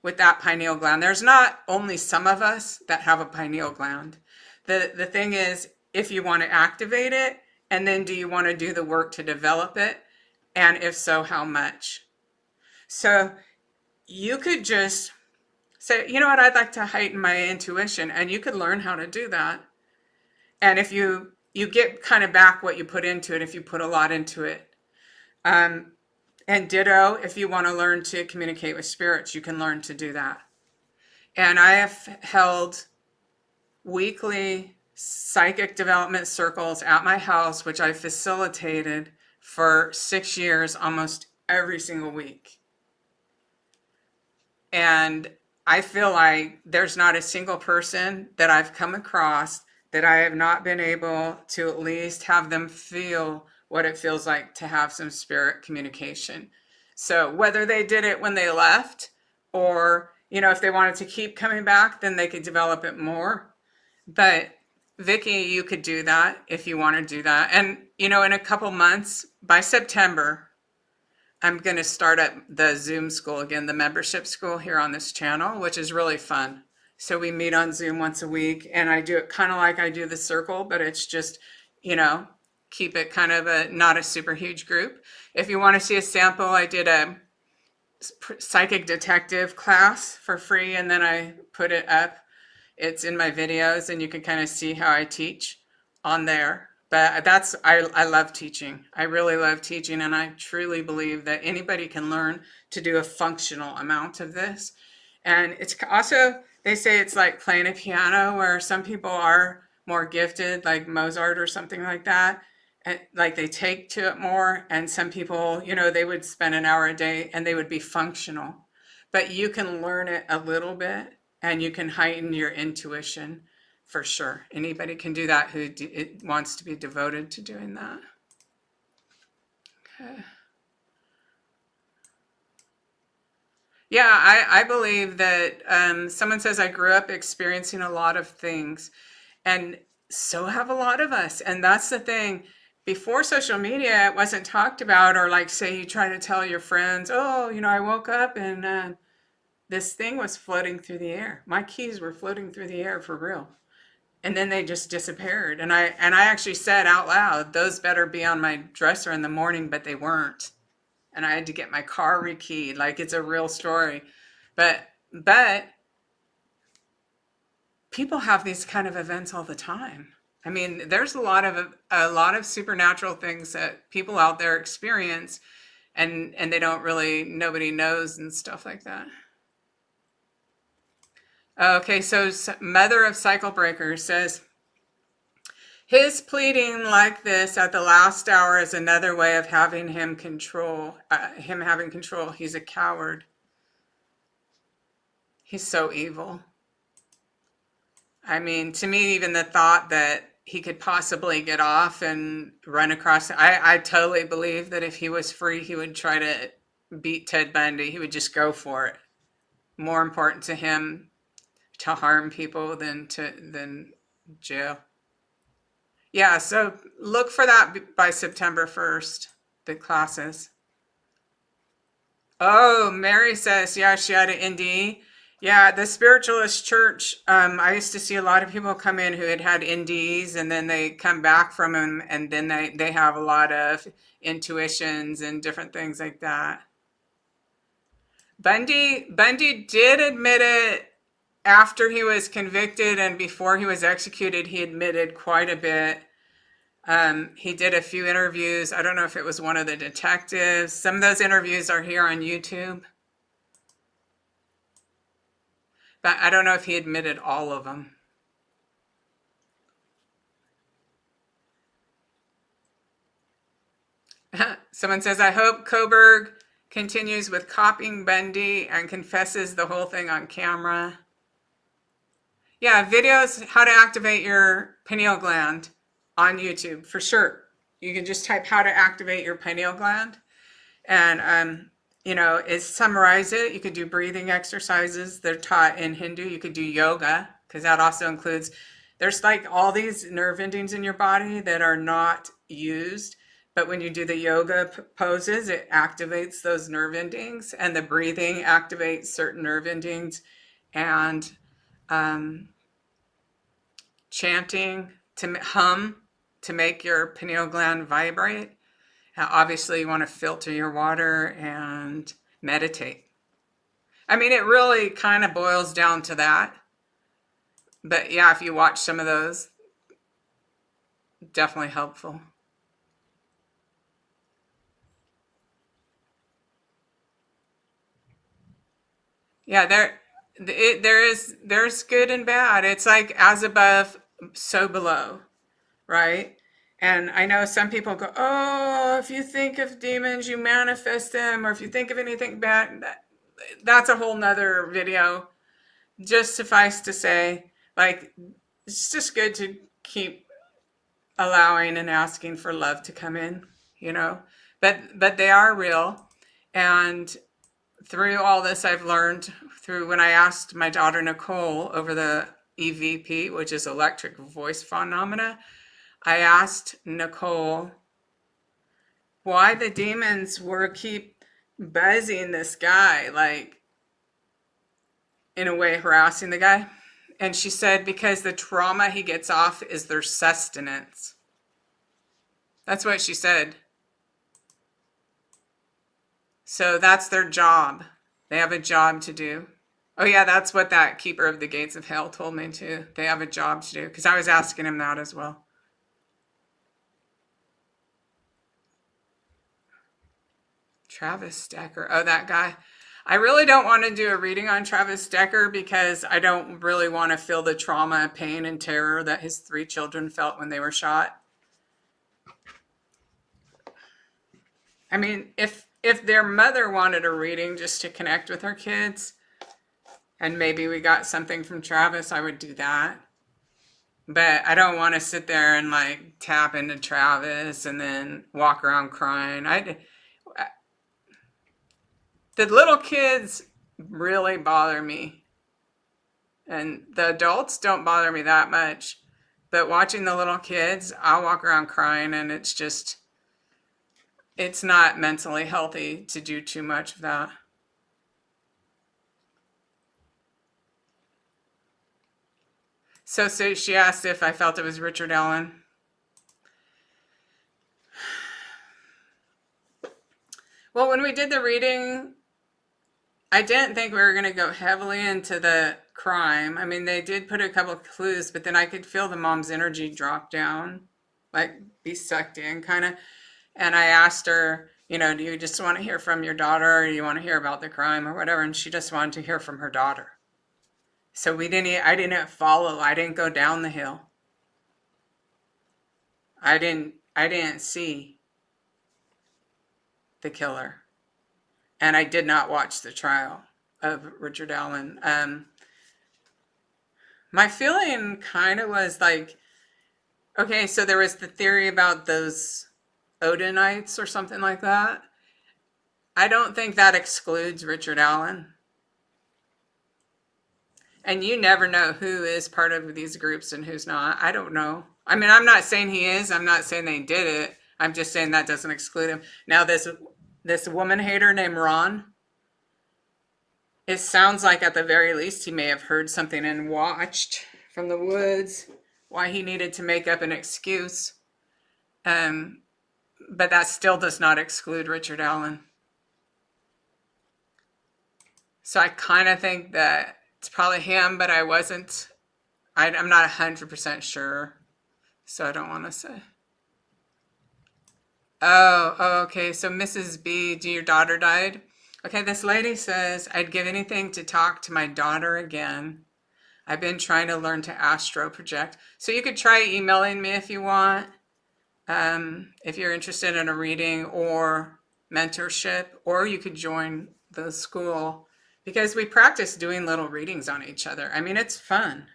with that pineal gland. There's not only some of us that have a pineal gland. The thing is, if you want to activate it, and then do you want to do the work to develop it? And if so, how much? So you could just say, you know what, I'd like to heighten my intuition, and you could learn how to do that. And if you get kind of back what you put into it, if you put a lot into it. And ditto, if you want to learn to communicate with spirits, you can learn to do that. And I have held weekly psychic development circles at my house, which I facilitated for 6 years, almost every single week. And I feel like there's not a single person that I've come across that I have not been able to at least have them feel what it feels like to have some spirit communication. So whether they did it when they left, or, if they wanted to keep coming back, then they could develop it more. But Vicky, you could do that if you want to do that. And, in a couple months, by September, I'm going to start up the Zoom school again, the membership school here on this channel, which is really fun. So we meet on Zoom once a week, and I do it kind of like I do the circle, but it's just, keep it kind of not a super huge group. If you want to see a sample, I did a psychic detective class for free, and then I put it up. It's in my videos, and you can kind of see how I teach on there. But I love teaching. I really love teaching, and I truly believe that anybody can learn to do a functional amount of this. And it's also, they say it's like playing a piano, where some people are more gifted, like Mozart or something like that. And like they take to it more. And some people, they would spend an hour a day and they would be functional. But you can learn it a little bit, and you can heighten your intuition for sure. Anybody can do that who wants to be devoted to doing that. Okay. Yeah, I believe that someone says, I grew up experiencing a lot of things, and so have a lot of us. And that's the thing. before social media, it wasn't talked about, or like, say you try to tell your friends, oh, I woke up and this thing was floating through the air. My keys were floating through the air for real. And then they just disappeared. And I actually said out loud, those better be on my dresser in the morning, but they weren't. And I had to get my car rekeyed. Like, it's a real story. But people have these kind of events all the time. I mean, there's a lot of supernatural things that people out there experience, and they don't really, nobody knows and stuff like that. Okay, so Mother of Cycle Breaker says, his pleading like this at the last hour is another way of having him control, him having control. He's a coward. He's so evil. I mean, to me, even the thought that he could possibly get off and run across, I totally believe that if he was free, he would try to beat Ted Bundy. He would just go for it. More important to him to harm people than jail. Yeah, so look for that by September 1st, the classes. Oh, Mary says, yeah, she had an ND. Yeah, the spiritualist church, I used to see a lot of people come in who had NDs, and then they come back from them, and then they have a lot of intuitions and different things like that. Bundy did admit it after he was convicted, and before he was executed, he admitted quite a bit. He did a few interviews. I don't know if it was one of the detectives. Some of those interviews are here on YouTube. But I don't know if he admitted all of them. Someone says, I hope Kohberger continues with copying Bundy and confesses the whole thing on camera. Yeah, videos, how to activate your pineal gland on YouTube, for sure. You can just type how to activate your pineal gland. And, summarize it. You could do breathing exercises. They're taught in Hindu. You could do yoga, because that also includes, there's like all these nerve endings in your body that are not used. But when you do the yoga poses, it activates those nerve endings, and the breathing activates certain nerve endings. And chanting, to hum, to make your pineal gland vibrate. Obviously, you want to filter your water and meditate. I mean, it really kind of boils down to that. But yeah, if you watch some of those, definitely helpful. Yeah, there's good and bad. It's like as above, so below, right? And I know some people go, oh, if you think of demons, you manifest them, or if you think of anything bad, that's a whole nother video. Just suffice to say, like, it's just good to keep allowing and asking for love to come in, but they are real. And through all this, I've learned through when I asked my daughter Nicole over the EVP, which is electric voice phenomena, I asked Nicole why the demons were keep buzzing this guy, like in a way harassing the guy. And she said, because the trauma he gets off is their sustenance. That's what she said. So that's their job. They have a job to do. Oh yeah, that's what that keeper of the gates of hell told me too. They have a job to do, because I was asking him that as well. Travis Decker. Oh, that guy. I really don't want to do a reading on Travis Decker, because I don't really want to feel the trauma, pain, and terror that his 3 children felt when they were shot. I mean, if their mother wanted a reading just to connect with her kids, and maybe we got something from Travis, I would do that. But I don't want to sit there and like tap into Travis and then walk around crying. The little kids really bother me, and the adults don't bother me that much. But watching the little kids, I'll walk around crying, and it's not mentally healthy to do too much of that. So she asked if I felt it was Richard Allen. Well, when we did the reading, I didn't think we were going to go heavily into the crime. I mean, they did put a couple of clues, but then I could feel the mom's energy drop down, like be sucked in kind of. And I asked her, do you just want to hear from your daughter, or do you want to hear about the crime or whatever? And she just wanted to hear from her daughter. So I didn't follow. I didn't go down the hill. I didn't see the killer. And I did not watch the trial of Richard Allen. My feeling kind of was like, okay, so there was the theory about those Odinites or something like that. I don't think that excludes Richard Allen. And you never know who is part of these groups and who's not. I don't know. I mean, I'm not saying he is. I'm not saying they did it. I'm just saying that doesn't exclude him. Now, this woman hater named Ron, it sounds like at the very least he may have heard something and watched from the woods why he needed to make up an excuse. But that still does not exclude Richard Allen. So I kind of think that it's probably him, but I'm not 100% sure. So I don't want to say. Oh, okay. So Mrs. B, your daughter died? Okay, this lady says, I'd give anything to talk to my daughter again. I've been trying to learn to astro project. So you could try emailing me if you want, if you're interested in a reading or mentorship, or you could join the school because we practice doing little readings on each other. I mean, it's fun.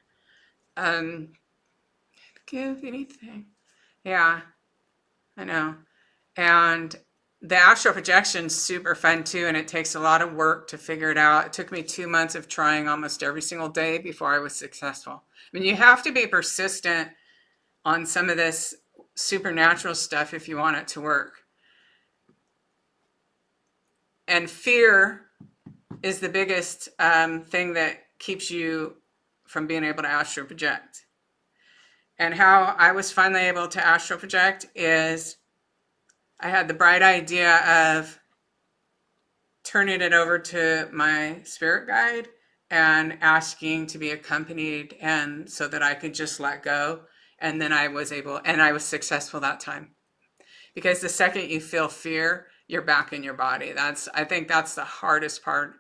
Give anything. Yeah, I know. And the astral projection's super fun too, and it takes a lot of work to figure it out. It took me 2 months of trying almost every single day before I was successful. I mean, you have to be persistent on some of this supernatural stuff if you want it to work. And fear is the biggest thing that keeps you from being able to astral project. And how I was finally able to astral project is I had the bright idea of turning it over to my spirit guide and asking to be accompanied, and so that I could just let go. And then I was successful that time. Because the second you feel fear, you're back in your body. I think that's the hardest part.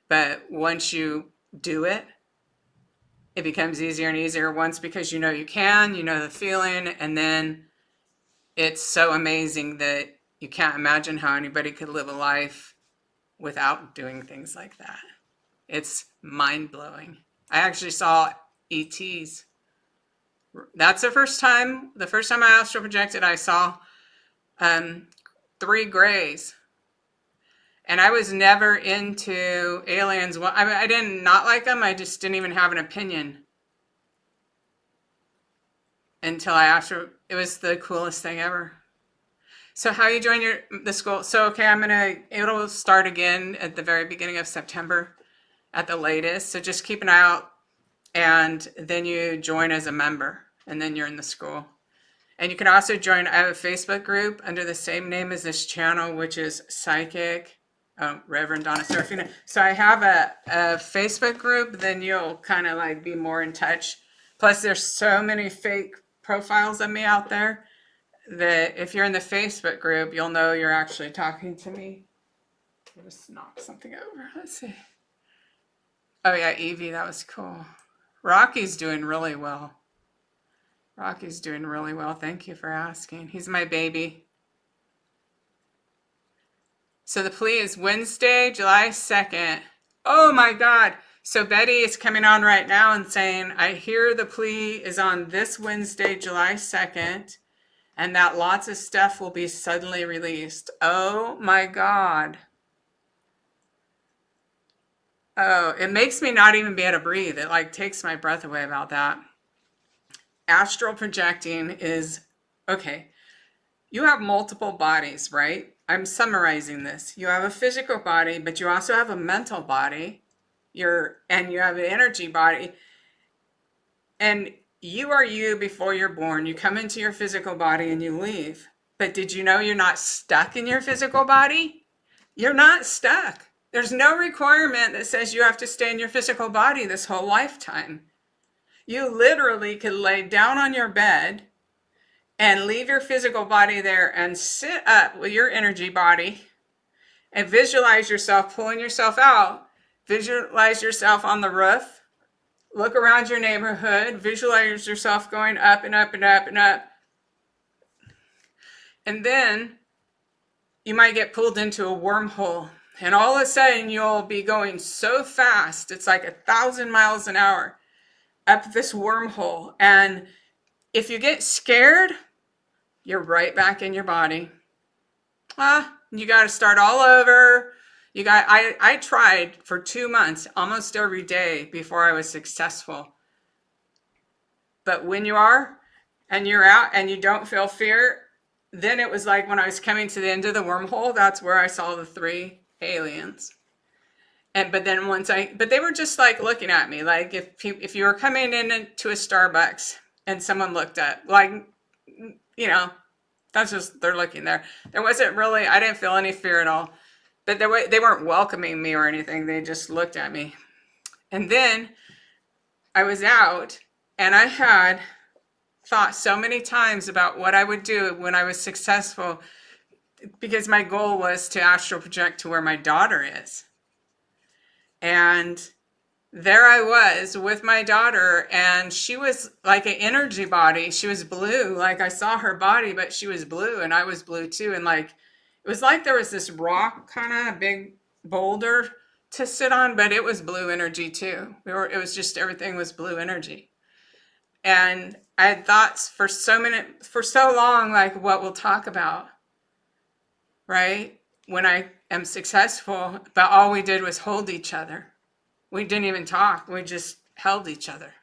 But once you do it, it becomes easier and easier once, because you can, the feeling, and then it's so amazing that you can't imagine how anybody could live a life without doing things like that. It's mind-blowing. I actually saw ETs. That's the first time I astral projected, I saw 3 grays. And I was never into aliens. Well, I didn't not like them. I just didn't even have an opinion until it was the coolest thing ever. So how you join the school? So, okay, it'll start again at the very beginning of September at the latest. So just keep an eye out, and then you join as a member, and then you're in the school. And you can also join, I have a Facebook group under the same name as this channel, which is Psychic Reverend Donna Seraphina. So I have a Facebook group, then you'll kind of like be more in touch. Plus there's so many fake profiles of me out there that if you're in the Facebook group, you'll know you're actually talking to me. I'll just knock something over. Let's see. Oh yeah, Evie, that was cool. Rocky's doing really well. Thank you for asking. He's my baby. So the plea is Wednesday, July 2nd. Oh my God. So Betty is coming on right now and saying, I hear the plea is on this Wednesday, July 2nd, and that lots of stuff will be suddenly released. Oh my God. Oh, it makes me not even be able to breathe. It like takes my breath away about that. astral projecting is, okay, you have multiple bodies, right? I'm summarizing this. You have a physical body, but you also have a mental body. And you have an energy body. And you are you before you're born. You come into your physical body and you leave. But did you know you're not stuck in your physical body? You're not stuck. There's no requirement that says you have to stay in your physical body this whole lifetime. You literally could lay down on your bed and leave your physical body there and sit up with your energy body and visualize yourself pulling yourself out. Visualize yourself on the roof. Look around your neighborhood. Visualize yourself going up and up and up and up. And then you might get pulled into a wormhole. And all of a sudden you'll be going so fast. It's like 1,000 miles an hour up this wormhole. And if you get scared, you're right back in your body. You got to start all over. I tried for 2 months, almost every day before I was successful. But when you are, and you're out and you don't feel fear, then it was like when I was coming to the end of the wormhole, that's where I saw the 3 aliens. But they were just like looking at me, like if you were coming into a Starbucks and someone looked up, like, that's just, they're looking there. There wasn't really, I didn't feel any fear at all. But they weren't welcoming me or anything. They just looked at me. And then I was out, and I had thought so many times about what I would do when I was successful, because my goal was to astral project to where my daughter is. And there I was with my daughter, and she was like an energy body. She was blue. Like, I saw her body, but she was blue, and I was blue too. And like, it was like there was this rock, kind of big boulder to sit on, but it was blue energy too. It was just, everything was blue energy. And I had thoughts for so long, like, what we'll talk about, right? When I am successful, but all we did was hold each other. We didn't even talk. We just held each other.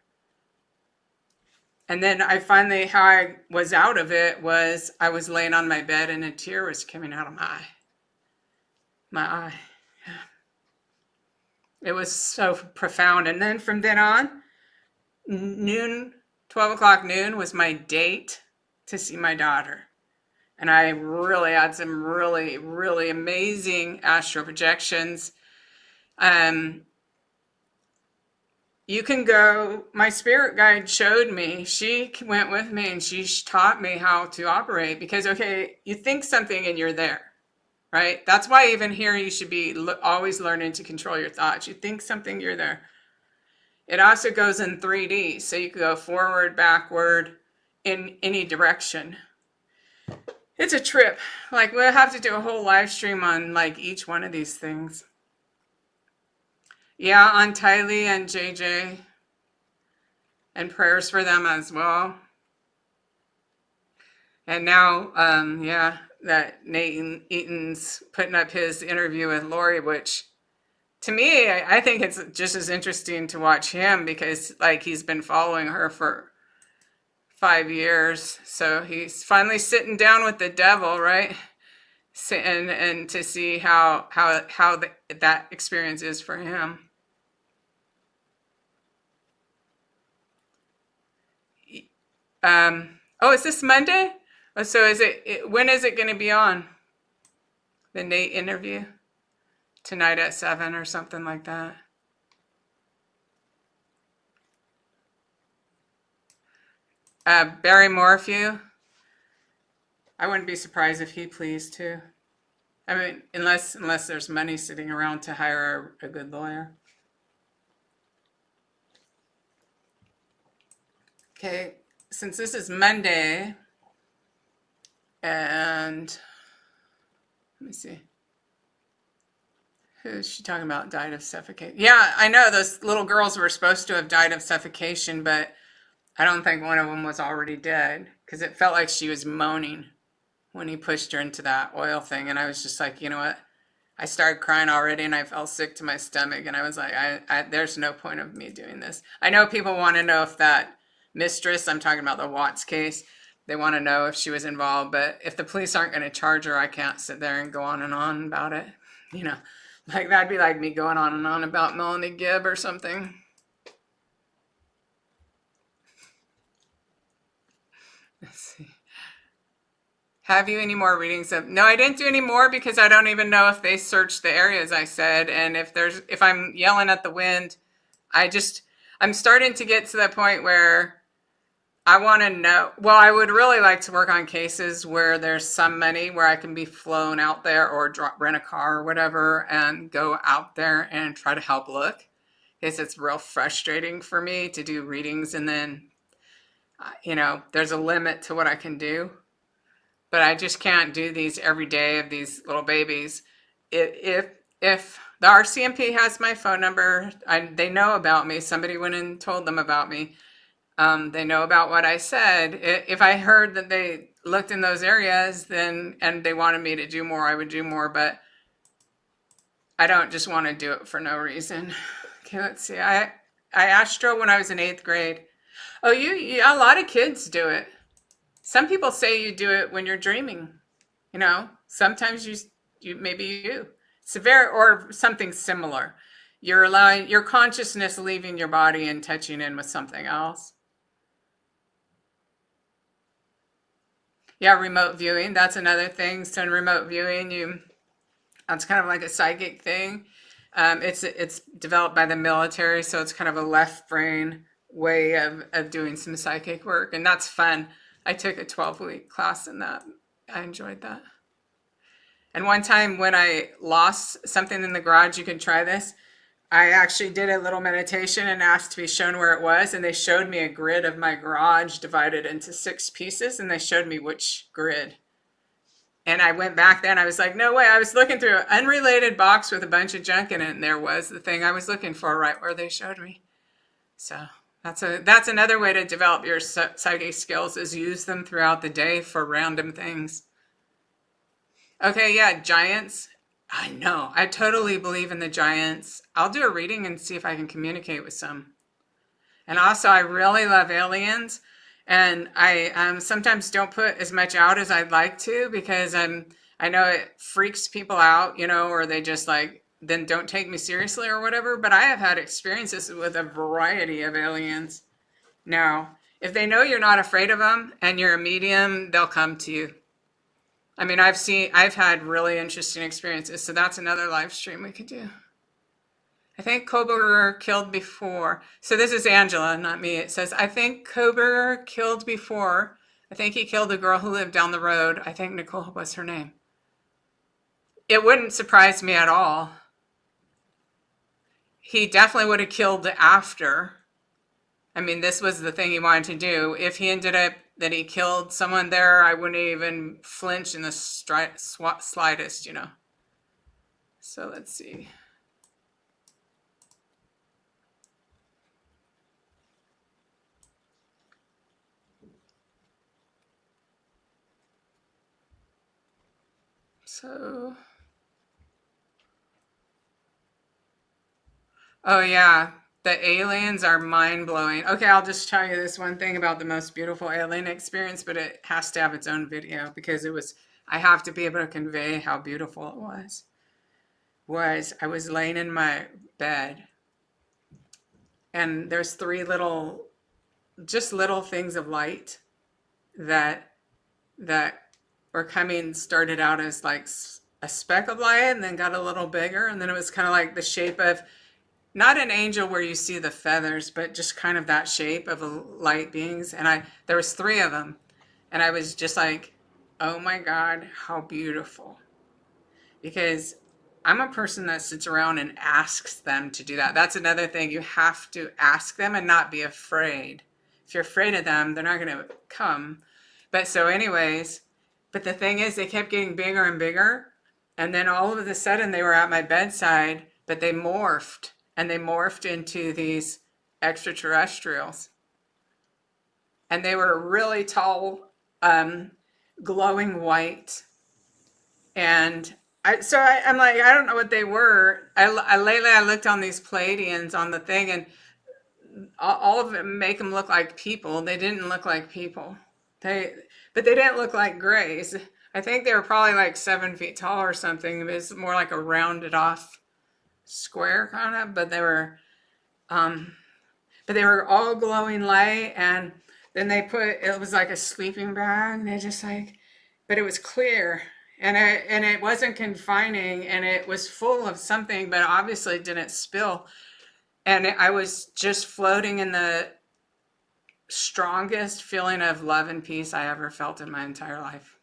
And then how I was out of it was I was laying on my bed and a tear was coming out of my eye. My eye. Yeah. It was so profound. And then from then on, 12 o'clock noon was my date to see my daughter. And I really had some really, really amazing astral projections. You can go, my spirit guide showed me, she went with me and she taught me how to operate, because, okay, you think something and you're there, right? That's why even here you should be always learning to control your thoughts. You think something, you're there. It also goes in 3D, so you can go forward, backward, in any direction. It's a trip. Like, we'll have to do a whole live stream on like each one of these things. Yeah, on Tylee and JJ, and prayers for them as well. And now, that Nate Eaton's putting up his interview with Lori, which to me, I think it's just as interesting to watch him, because like, he's been following her for 5 years. So he's finally sitting down with the devil, right? And to see how that experience is for him. Is this Monday? Oh, so when is it going to be on? The Nate interview? Tonight at 7 or something like that. Barry Morphew. I wouldn't be surprised if he pleads too. I mean, unless there's money sitting around to hire a good lawyer. Okay, since this is Monday, and let me see. Who's she talking about? Died of suffocation. Yeah, I know those little girls were supposed to have died of suffocation, but I don't think one of them was already dead, because it felt like she was moaning when he pushed her into that oil thing. And I was just like, you know what? I started crying already, and I felt sick to my stomach. And I was like, there's no point of me doing this. I know people want to know if that mistress. I'm talking about the Watts case. They want to know if she was involved, but if the police aren't going to charge her, I can't sit there and go on and on about it. You know, like that'd be like me going on and on about Melanie Gibb or something. Let's see. Have you any more readings of? No, I didn't do any more because I don't even know if they searched the areas I said. And if I'm yelling at the wind, I'm starting to get to the point where I want to know. Well, I would really like to work on cases where there's some money where I can be flown out there or rent a car or whatever and go out there and try to help look. Because it's real frustrating for me to do readings and then, there's a limit to what I can do. But I just can't do these every day of these little babies. If the RCMP has my phone number, they know about me. Somebody went and told them about me. They know about what I said. If I heard that they looked in those areas, and they wanted me to do more, I would do more. But I don't just want to do it for no reason. Okay, let's see. I astro when I was in 8th grade. Oh, a lot of kids do it. Some people say you do it when you're dreaming. Sometimes maybe severe or something similar. You're allowing your consciousness leaving your body and touching in with something else. Yeah, remote viewing. That's another thing. So in remote viewing, that's kind of like a psychic thing. It's developed by the military, so it's kind of a left brain way of doing some psychic work, and that's fun. I took a 12-week class in that. I enjoyed that. And one time when I lost something in the garage, you can try this. I actually did a little meditation and asked to be shown where it was, and they showed me a grid of my garage divided into 6 pieces, and they showed me which grid. And I went back there and I was like, no way. I was looking through an unrelated box with a bunch of junk in it, and there was the thing I was looking for right where they showed me. So that's another way to develop your psychic skills, is use them throughout the day for random things. Okay, yeah, giants. I know. I totally believe in the giants. I'll do a reading and see if I can communicate with some. And also, I really love aliens. And I sometimes don't put as much out as I'd like to, because I know it freaks people out, or they just then don't take me seriously or whatever. But I have had experiences with a variety of aliens. Now, if they know you're not afraid of them and you're a medium, they'll come to you. I mean, I've had really interesting experiences. So that's another live stream we could do. I think Kohberger killed before. So this is Angela, not me. It says, I think Kohberger killed before. I think he killed a girl who lived down the road. I think Nicole was her name. It wouldn't surprise me at all. He definitely would have killed after. I mean, this was the thing he wanted to do. If he ended up that he killed someone there, I wouldn't even flinch in the slightest, So let's see. So, oh yeah, the aliens are mind-blowing. Okay, I'll just tell you this one thing about the most beautiful alien experience, but it has to have its own video because I have to be able to convey how beautiful it was. I was laying in my bed, and there's 3 little things of light that were started out as like a speck of light, and then got a little bigger, and then it was kind of like the shape of, not an angel where you see the feathers, but just kind of that shape of light beings. And there was 3 of them, and I was just like, oh my God, how beautiful. Because I'm a person that sits around and asks them to do that. That's another thing. You have to ask them and not be afraid. If you're afraid of them, they're not going to come. But so anyways, but the thing is, they kept getting bigger and bigger. And then all of a sudden they were at my bedside, but they morphed. And they morphed into these extraterrestrials. And they were really tall, glowing white. And I'm like, I don't know what they were. Lately I looked on these Pleiadians on the thing, and all of them make them look like people. They didn't look like people. But they didn't look like grays. I think they were probably like 7 feet tall or something. It was more like a rounded off square kind of, but they were all glowing light. And then it was like a sleeping bag. They just like, but it was clear, and it wasn't confining, and it was full of something, but obviously didn't spill. And I was just floating in the strongest feeling of love and peace I ever felt in my entire life.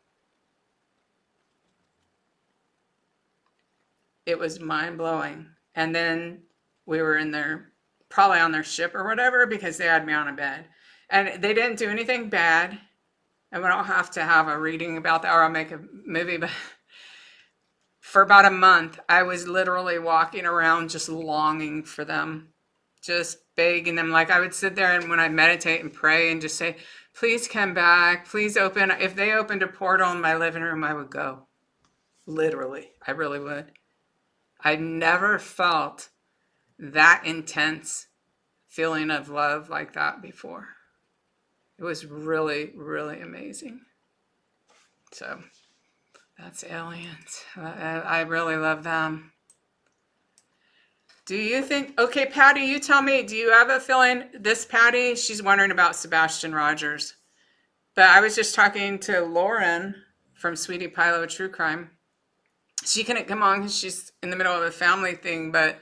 It was mind-blowing. And then we were probably on their ship or whatever, because they had me on a bed. And they didn't do anything bad. And we don't have to have a reading about that, or I'll make a movie. But for about a month, I was literally walking around just longing for them, just begging them. Like I would sit there, and when I meditate and pray and just say, please come back, please open. If they opened a portal in my living room, I would go. Literally, I really would. I never felt that intense feeling of love like that before. It was really, really amazing. So that's aliens. I really love them. Do you think, okay, Patty, you tell me, do you have a feeling, this Patty, she's wondering about Sebastian Rogers. But I was just talking to Lauren from Sweetie Pilo True Crime. She couldn't come on because she's in the middle of a family thing, but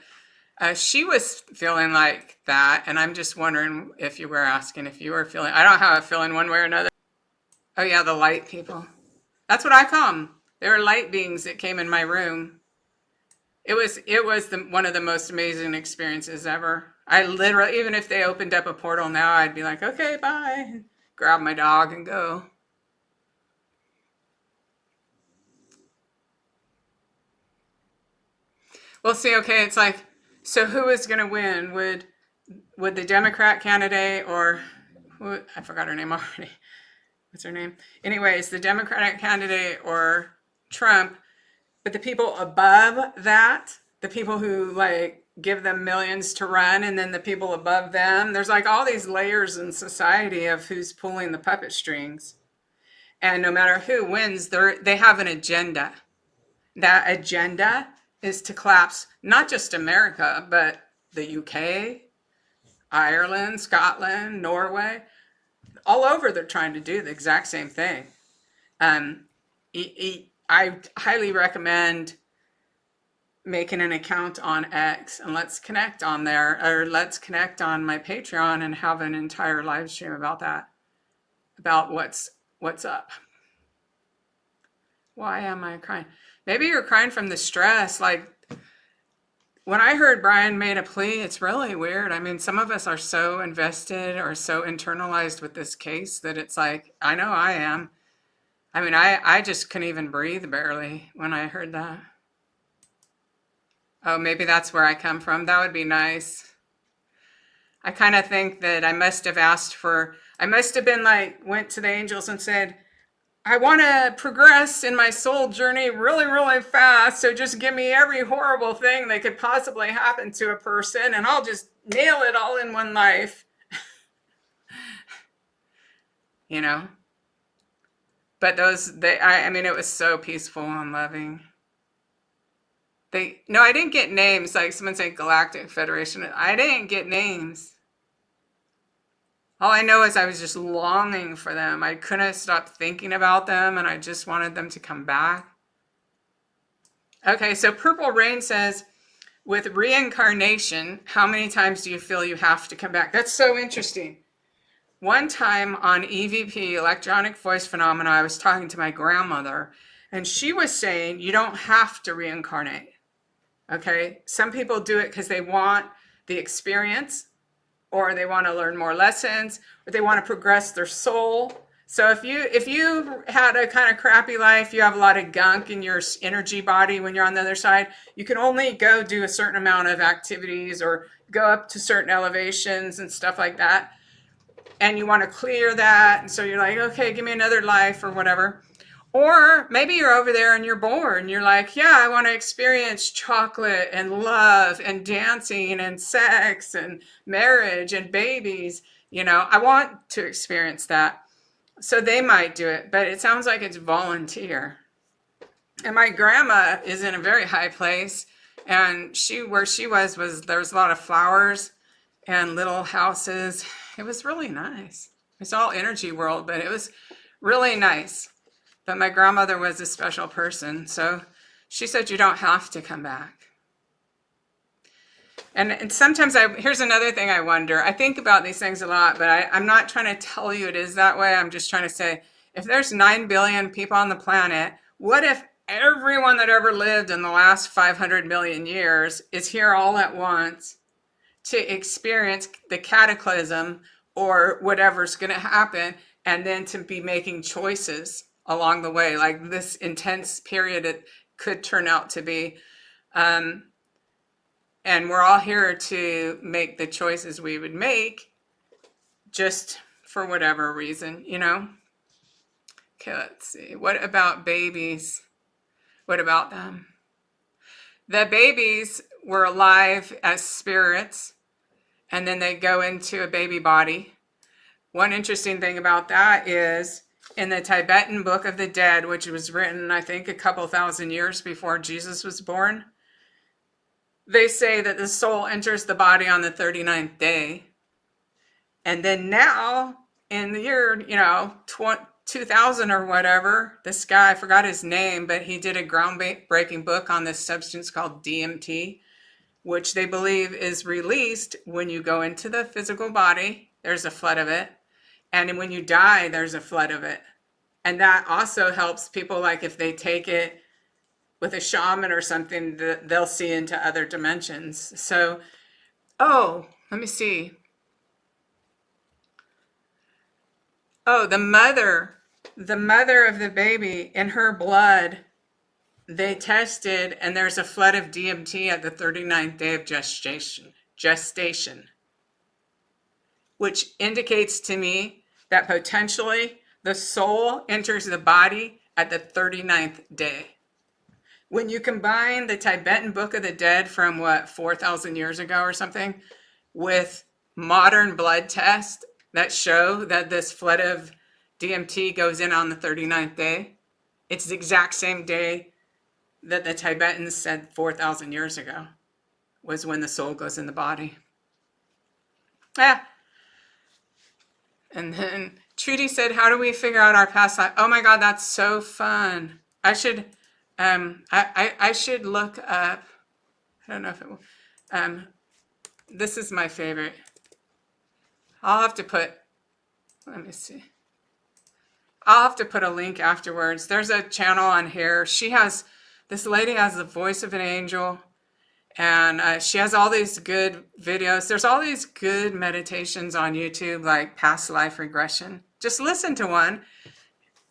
she was feeling like that. And I'm just wondering if you were asking if you were feeling, I don't have a feeling one way or another. Oh yeah, the light people. That's what I call them. They were light beings that came in my room. It was one of the most amazing experiences ever. I literally, even if they opened up a portal now, I'd be like, okay, bye. Grab my dog and go. Well, see, okay, it's like, so who is going to win? Would the Democrat candidate, or I forgot her name already. What's her name? Anyways, the Democratic candidate or Trump, but the people above that, the people who like give them millions to run, and then the people above them, there's like all these layers in society of who's pulling the puppet strings. And no matter who wins, they have an agenda. That agenda is to collapse not just America, but the UK, Ireland, Scotland, Norway, all over. They're trying to do the exact same thing. I highly recommend making an account on X, and let's connect on there, or let's connect on my Patreon and have an entire live stream about that, about what's up. Why am I crying? Maybe you're crying from the stress. Like when I heard Bryan made a plea, it's really weird. I mean, some of us are so invested or so internalized with this case that it's like, I know I am. I mean, I just couldn't even breathe barely when I heard that. Oh, maybe that's where I come from. That would be nice. I kind of think that I must have been like, went to the angels and said, I want to progress in my soul journey really, really fast. So just give me every horrible thing that could possibly happen to a person, and I'll just nail it all in one life. You know? But I mean, it was so peaceful and loving. No, I didn't get names. Like someone said Galactic Federation. I didn't get names. All I know is I was just longing for them. I couldn't stop thinking about them, and I just wanted them to come back. Okay, so Purple Rain says, with reincarnation, how many times do you feel you have to come back? That's so interesting. One time on EVP, electronic voice phenomena, I was talking to my grandmother, and she was saying you don't have to reincarnate. Okay, some people do it because they want the experience, or they want to learn more lessons, or they want to progress their soul. So if you had a kind of crappy life, you have a lot of gunk in your energy body when you're on the other side, you can only go do a certain amount of activities or go up to certain elevations and stuff like that. And you want to clear that. And so you're like, okay, give me another life or whatever. Or maybe you're over there and you're bored and you're like, yeah, I want to experience chocolate and love and dancing and sex and marriage and babies. I want to experience that. So they might do it, but it sounds like it's volunteer. And my grandma is in a very high place, and where she was there was a lot of flowers and little houses. It was really nice. It's all energy world, but it was really nice. But my grandmother was a special person, so she said you don't have to come back. And sometimes here's another thing I wonder. I think about these things a lot, but I'm not trying to tell you it is that way. I'm just trying to say, if there's 9 billion people on the planet, what if everyone that ever lived in the last 500 million years is here all at once to experience the cataclysm or whatever's going to happen, and then to be making choices along the way, like this intense period it could turn out to be. And we're all here to make the choices we would make just for whatever reason, Okay, let's see. What about babies? What about them? The babies were alive as spirits, and then they go into a baby body. One interesting thing about that is in the Tibetan Book of the Dead, which was written, I think, a couple thousand years before Jesus was born, they say that the soul enters the body on the 39th day. And then now, in the year, 2000 or whatever, this guy, I forgot his name, but he did a groundbreaking book on this substance called DMT, which they believe is released when you go into the physical body. There's a flood of it. And when you die, there's a flood of it. And that also helps people, like if they take it with a shaman or something, they'll see into other dimensions. So, let me see. The mother of the baby, in her blood, they tested, and there's a flood of DMT at the 39th day of gestation, which indicates to me that potentially the soul enters the body at the 39th day. When you combine the Tibetan Book of the Dead from 4,000 years ago or something, with modern blood tests that show that this flood of DMT goes in on the 39th day, it's the exact same day that the Tibetans said 4,000 years ago was when the soul goes in the body. And then Trudy said, how do we figure out our past life? Oh my God, that's so fun. I should look up, I don't know if it will, this is my favorite. I'll have to put a link afterwards. There's a channel on here. This lady has the voice of an angel, and she has all these good videos. There's all these good meditations on YouTube, like past life regression. Just listen to one.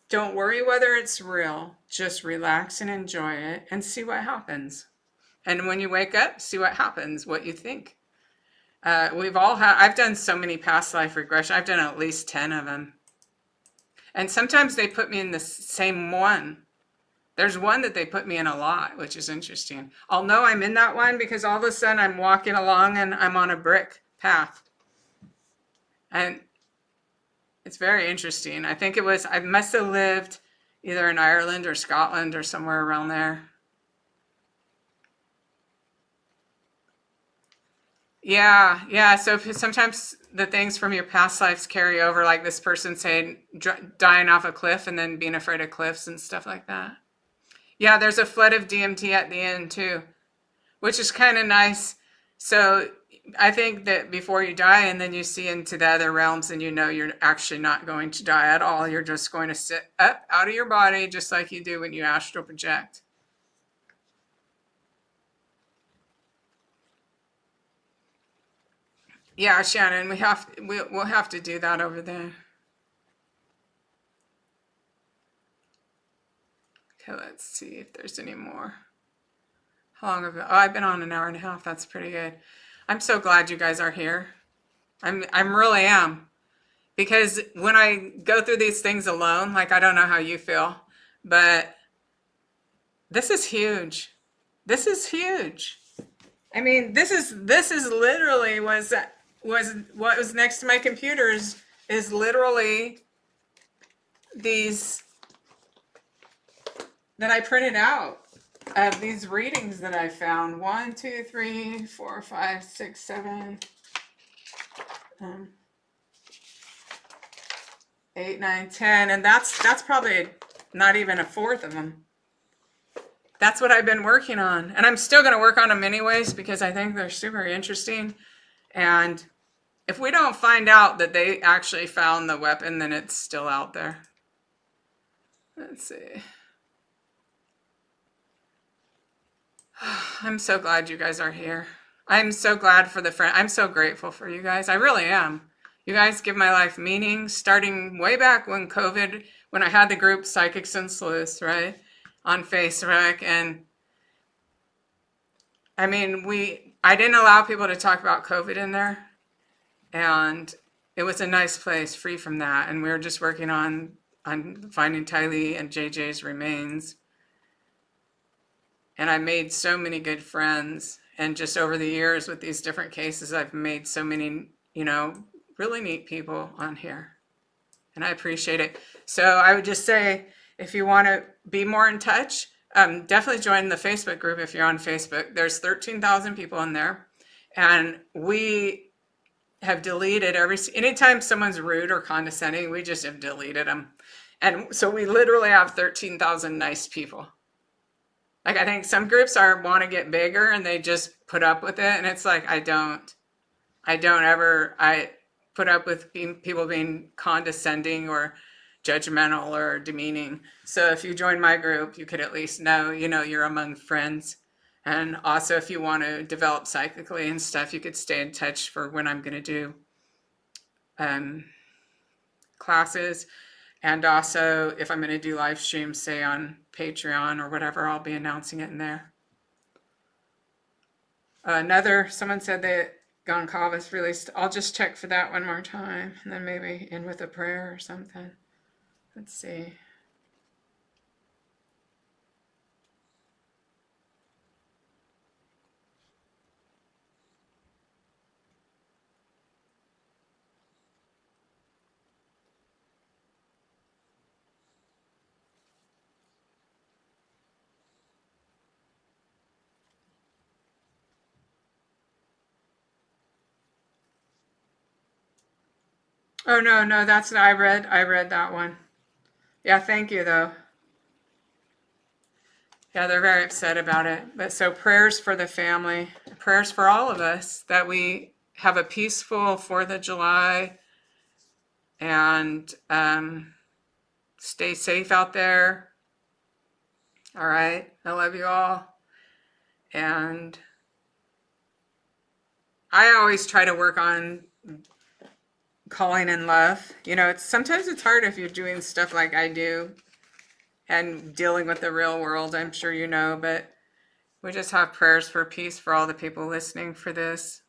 Don't worry whether it's real. Just relax and enjoy it and see what happens. And when you wake up, see what happens, what you think. I've done so many past life regression. I've done at least 10 of them. And sometimes they put me in the same one. There's one that they put me in a lot, which is interesting. I'll know I'm in that one because all of a sudden I'm walking along and I'm on a brick path. And it's very interesting. I must have lived either in Ireland or Scotland or somewhere around there. Yeah. So sometimes the things from your past lives carry over, like this person saying dying off a cliff and then being afraid of cliffs and stuff like that. Yeah, there's a flood of DMT at the end too, which is kind of nice. So I think that before you die and then you see into the other realms and you're actually not going to die at all. You're just going to sit up out of your body just like you do when you astral project. Yeah, Shannon, we'll have to do that over there. Okay, let's see if there's any more. How long have I? Oh, I've been on an hour and a half. That's pretty good. I'm so glad you guys are here. I'm really am. Because when I go through these things alone, like I don't know how you feel, But this is huge. This is huge. I mean, this is literally was what was next to my computer is literally these that I printed out of these readings that I found. 1, 2, 3, 4, 5, 6, 7, 8, 9, 10, and that's probably not even a fourth of them. That's what I've been working on, and I'm still going to work on them anyways because I think they're super interesting. And if we don't find out that they actually found the weapon, then it's still out there. Let's see. I'm so glad you guys are here. I'm so glad for the friend. I'm so grateful for you guys. I really am. You guys give my life meaning, starting way back when COVID, when I had the group Psychics and Sleuths, right, on Facebook. And I mean, I didn't allow people to talk about COVID in there. And it was a nice place, free from that. And we were just working on finding Kaylee and JJ's remains. And I made so many good friends. And just over the years with these different cases, I've made so many, really neat people on here. And I appreciate it. So I would just say, if you want to be more in touch, definitely join the Facebook group if you're on Facebook. There's 13,000 people in there. And we have deleted anytime someone's rude or condescending, we just have deleted them. And so we literally have 13,000 nice people. Like, I think some groups want to get bigger and they just put up with it. And it's like, I put up with people being condescending or judgmental or demeaning. So if you join my group, you could at least know, you're among friends. And also if you want to develop psychically and stuff, you could stay in touch for when I'm going to do classes. And also, if I'm going to do live streams, say on Patreon or whatever, I'll be announcing it in there. Someone said that Goncalves released. I'll just check for that one more time, and then maybe end with a prayer or something. Let's see. Oh, no, that's I read that one. Yeah, thank you, though. Yeah, they're very upset about it. But so prayers for the family, prayers for all of us, that we have a peaceful 4th of July and stay safe out there. All right. I love you all. And I always try to work on calling in love. Sometimes it's hard if you're doing stuff like I do and dealing with the real world, I'm sure you know, but we just have prayers for peace for all the people listening for this.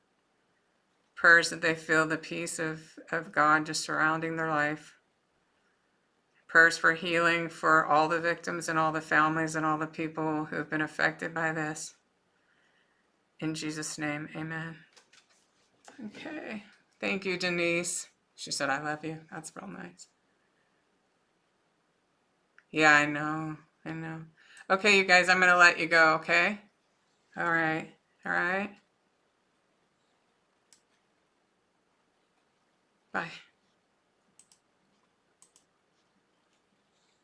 Prayers that they feel the peace of God just surrounding their life. Prayers for healing for all the victims and all the families and all the people who have been affected by this. In Jesus' name, amen. Okay. Thank you, Denise. She said, I love you. That's real nice. Yeah, I know. Okay, you guys, I'm going to let you go, okay? All right. Bye.